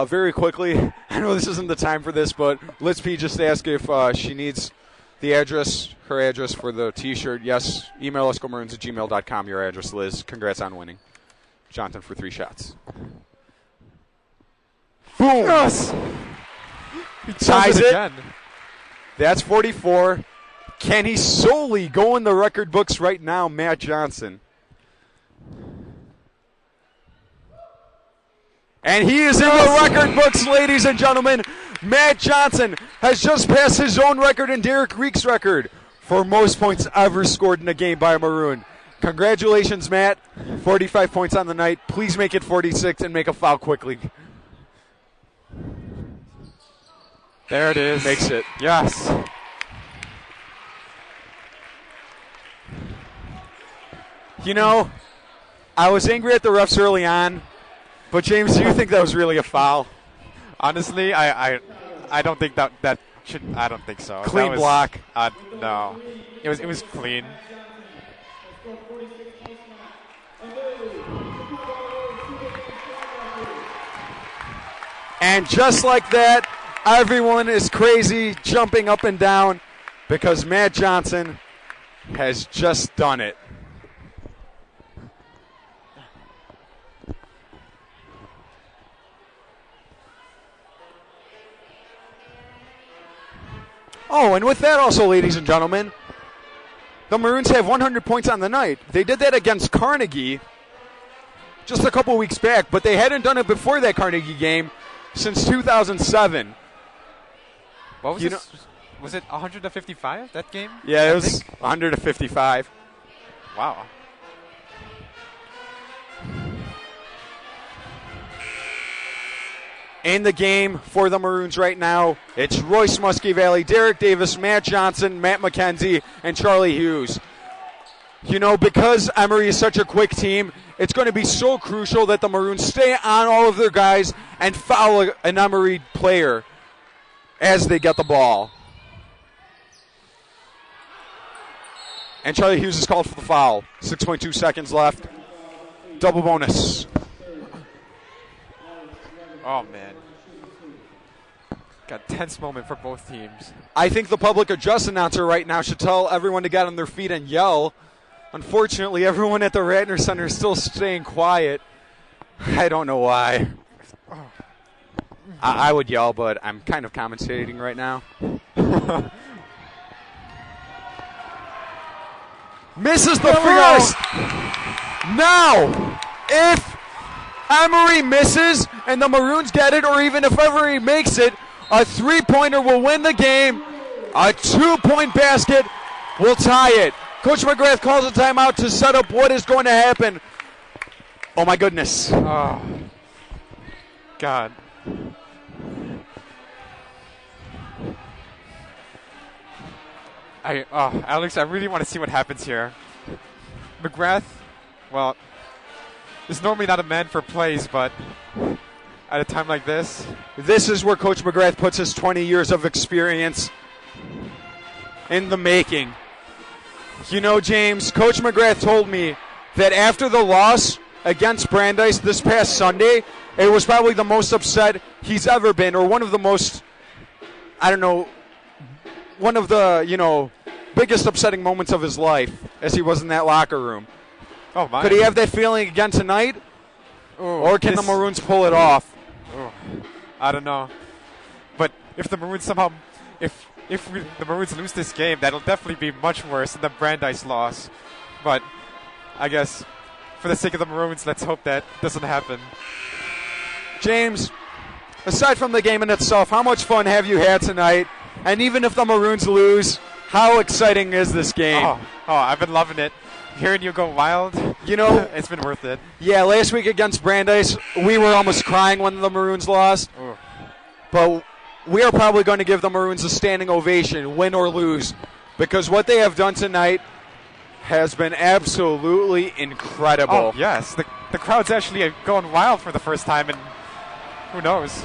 Very quickly, I know this isn't the time for this, but Liz P just asked if she needs the address, her address for the T-shirt. Yes, email us, gomaroons@gmail.com, your address, Liz. Congrats on winning. Jonathan for 3 shots. Boom! Yes! He ties it. Again. That's 44. Can he solely go in the record books right now, Matt Johnson? And he is in the record books, ladies and gentlemen. Matt Johnson has just passed his own record and Derek Reek's record for most points ever scored in a game by a Maroon. Congratulations, Matt. 45 points on the night. Please make it 46 and make a foul quickly. There it is. Makes it. Yes. You know, I was angry at the refs early on, but James, do you think that was really a foul? Honestly, I don't think that should. I don't think so. Clean block. No, it was clean. And just like that, everyone is crazy, jumping up and down, because Matt Johnson has just done it. Oh, and with that also, ladies and gentlemen, the Maroons have 100 points on the night. They did that against Carnegie just a couple weeks back, but they hadn't done it before that Carnegie game since 2007. What was this? Was it 155, that game? Yeah, it was 155. Wow. In the game for the Maroons right now, it's Royce Muskie Valley, Derek Davis, Matt Johnson, Matt McKenzie, and Charlie Hughes. You know, because Emory is such a quick team, it's going to be so crucial that the Maroons stay on all of their guys and foul an Emory player as they get the ball. And Charlie Hughes is called for the foul. 6.2 seconds left. Double bonus. Oh, man. Got a tense moment for both teams. I think the public address announcer right now should tell everyone to get on their feet and yell. Unfortunately, everyone at the Ratner Center is still staying quiet. I don't know why. I would yell, but I'm kind of commentating right now. Misses the first. Now, if Emory misses and the Maroons get it, or even if Emory makes it, a three-pointer will win the game. A two-point basket will tie it. Coach McGrath calls a timeout to set up what is going to happen. Oh, my goodness. Oh, God. Alex, I really want to see what happens here. McGrath, well, is normally not a man for plays, but at a time like this. This is where Coach McGrath puts his 20 years of experience in the making. You know, James, Coach McGrath told me that after the loss against Brandeis this past Sunday, it was probably the most upset he's ever been, or one of the most, I don't know, one of the, biggest upsetting moments of his life as he was in that locker room. Oh, my. Could he have that feeling again tonight? Ooh, or can the Maroons pull it off? Ooh, I don't know. But if the Maroons somehow, if the Maroons lose this game, that'll definitely be much worse than the Brandeis loss. But I guess for the sake of the Maroons, let's hope that doesn't happen. James, aside from the game in itself, how much fun have you had tonight? And even if the Maroons lose, how exciting is this game? Oh, I've been loving it. Hearing you go wild You know, it's been worth it. Yeah, last week against Brandeis, we were almost crying when the Maroons lost. Ooh. But we are probably going to give the Maroons a standing ovation, win or lose, because what they have done tonight has been absolutely incredible. Oh, yes. The crowd's actually going wild for the first time, and who knows?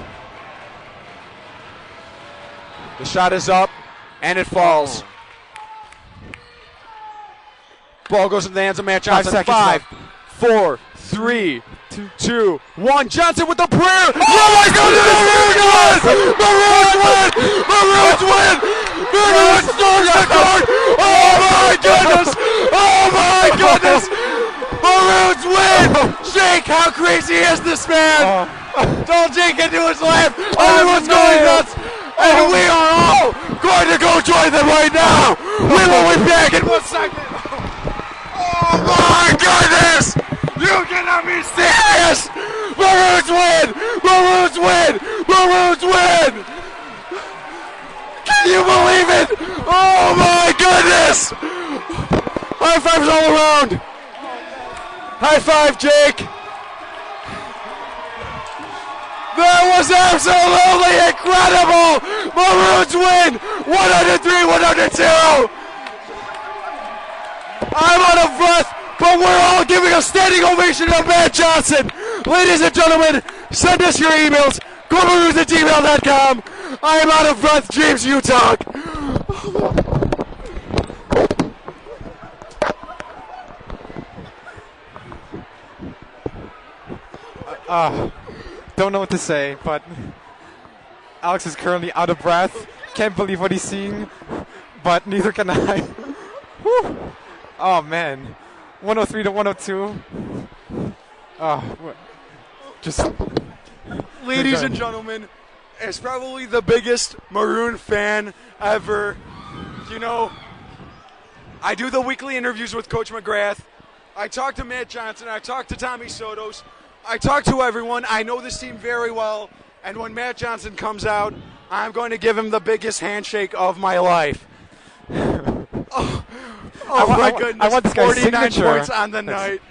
The shot is up, and it falls. Oh. Ball goes into the hands of Matt Johnson. 5 seconds 5, left. 4, 3, 2, 1. Johnson with the prayer. Oh my goodness! Maroons win! Maroons win! Maroons storm the court! Oh my goodness! Oh my goodness! Maroons win! Jake, how crazy is this man? Don't Jake into his lap. Everyone's going nuts. And we are all going to go join them right now. We will be back in 1 second. Oh my goodness! You cannot be serious! Maroons win! Maroons win! Maroons win! Can you believe it? Oh my goodness! High fives all around! High five, Jake! That was absolutely incredible! Maroons win! 103-102! I'm out of breath, but we're all giving a standing ovation to Matt Johnson. Ladies and gentlemen, send us your emails. GoMaroons@gmail.com. I am out of breath. James, you talk. Don't know what to say, but Alex is currently out of breath. Can't believe what he's seeing, but neither can I. Whew. Oh man, 103 to 102. Just Ladies and gentlemen, as probably the biggest Maroon fan ever, you know, I do the weekly interviews with Coach McGrath. I talk to Matt Johnson. I talk to Tommy Sotos. I talk to everyone. I know this team very well. And when Matt Johnson comes out, I'm going to give him the biggest handshake of my life. Oh my goodness. I want this guy's 49 signature. points on the night.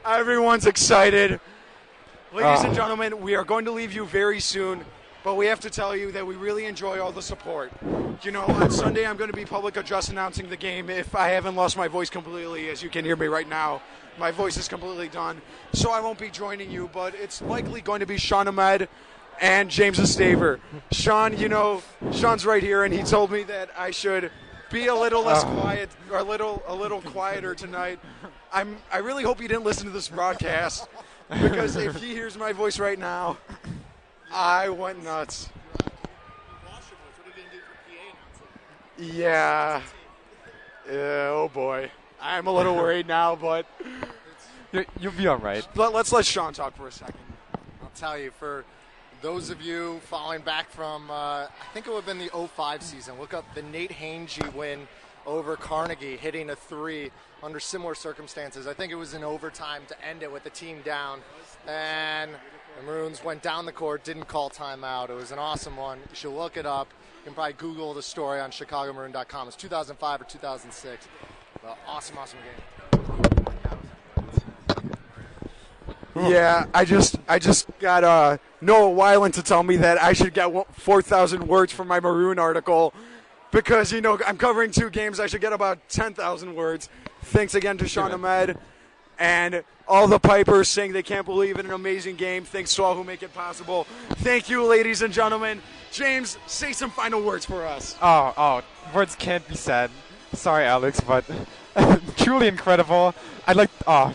Everyone's excited. Ladies and gentlemen, we are going to leave you very soon, but we have to tell you that we really enjoy all the support. You know, on Sunday I'm going to be public address announcing the game if I haven't lost my voice completely, as you can hear me right now. My voice is completely done, so I won't be joining you, but it's likely going to be Sean Ahmed and James Estaver. Sean, you know, Sean's right here, and he told me that I should be a little less quiet, or a little quieter tonight. I really hope he didn't listen to this broadcast, because if he hears my voice right now, I went nuts. Yeah. Oh boy. I'm a little worried now, but you'll be all right. Let's let Sean talk for a second. I'll tell you, for those of you following back from, I think it would have been the 05 season, look up the Nate Hange win over Carnegie, hitting a 3 under similar circumstances. I think it was in overtime to end it with the team down, and the Maroons went down the court, didn't call timeout. It was an awesome one. You should look it up. You can probably Google the story on ChicagoMaroon.com. It's 2005 or 2006. Awesome game. Yeah, I just got Noah Weiland to tell me that I should get 4,000 words from my Maroon article because, you know, I'm covering 2 games. I should get about 10,000 words. Thanks again to Sean Ahmed and all the Pipers saying they can't believe in an amazing game. Thanks to all who make it possible. Thank you, ladies and gentlemen. James, say some final words for us. Oh, words can't be said. Sorry, Alex, but truly incredible.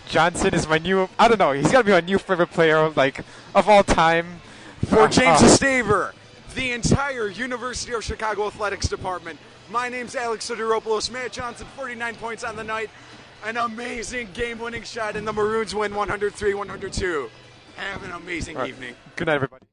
Johnson is my new, I don't know, he's got to be my new favorite player, like, of all time. For James Estaver, the entire University of Chicago Athletics Department, my name's Alex Sideropoulos. Matt Johnson, 49 points on the night. An amazing game-winning shot, and the Maroons win 103-102. Have an amazing evening. Good night, everybody.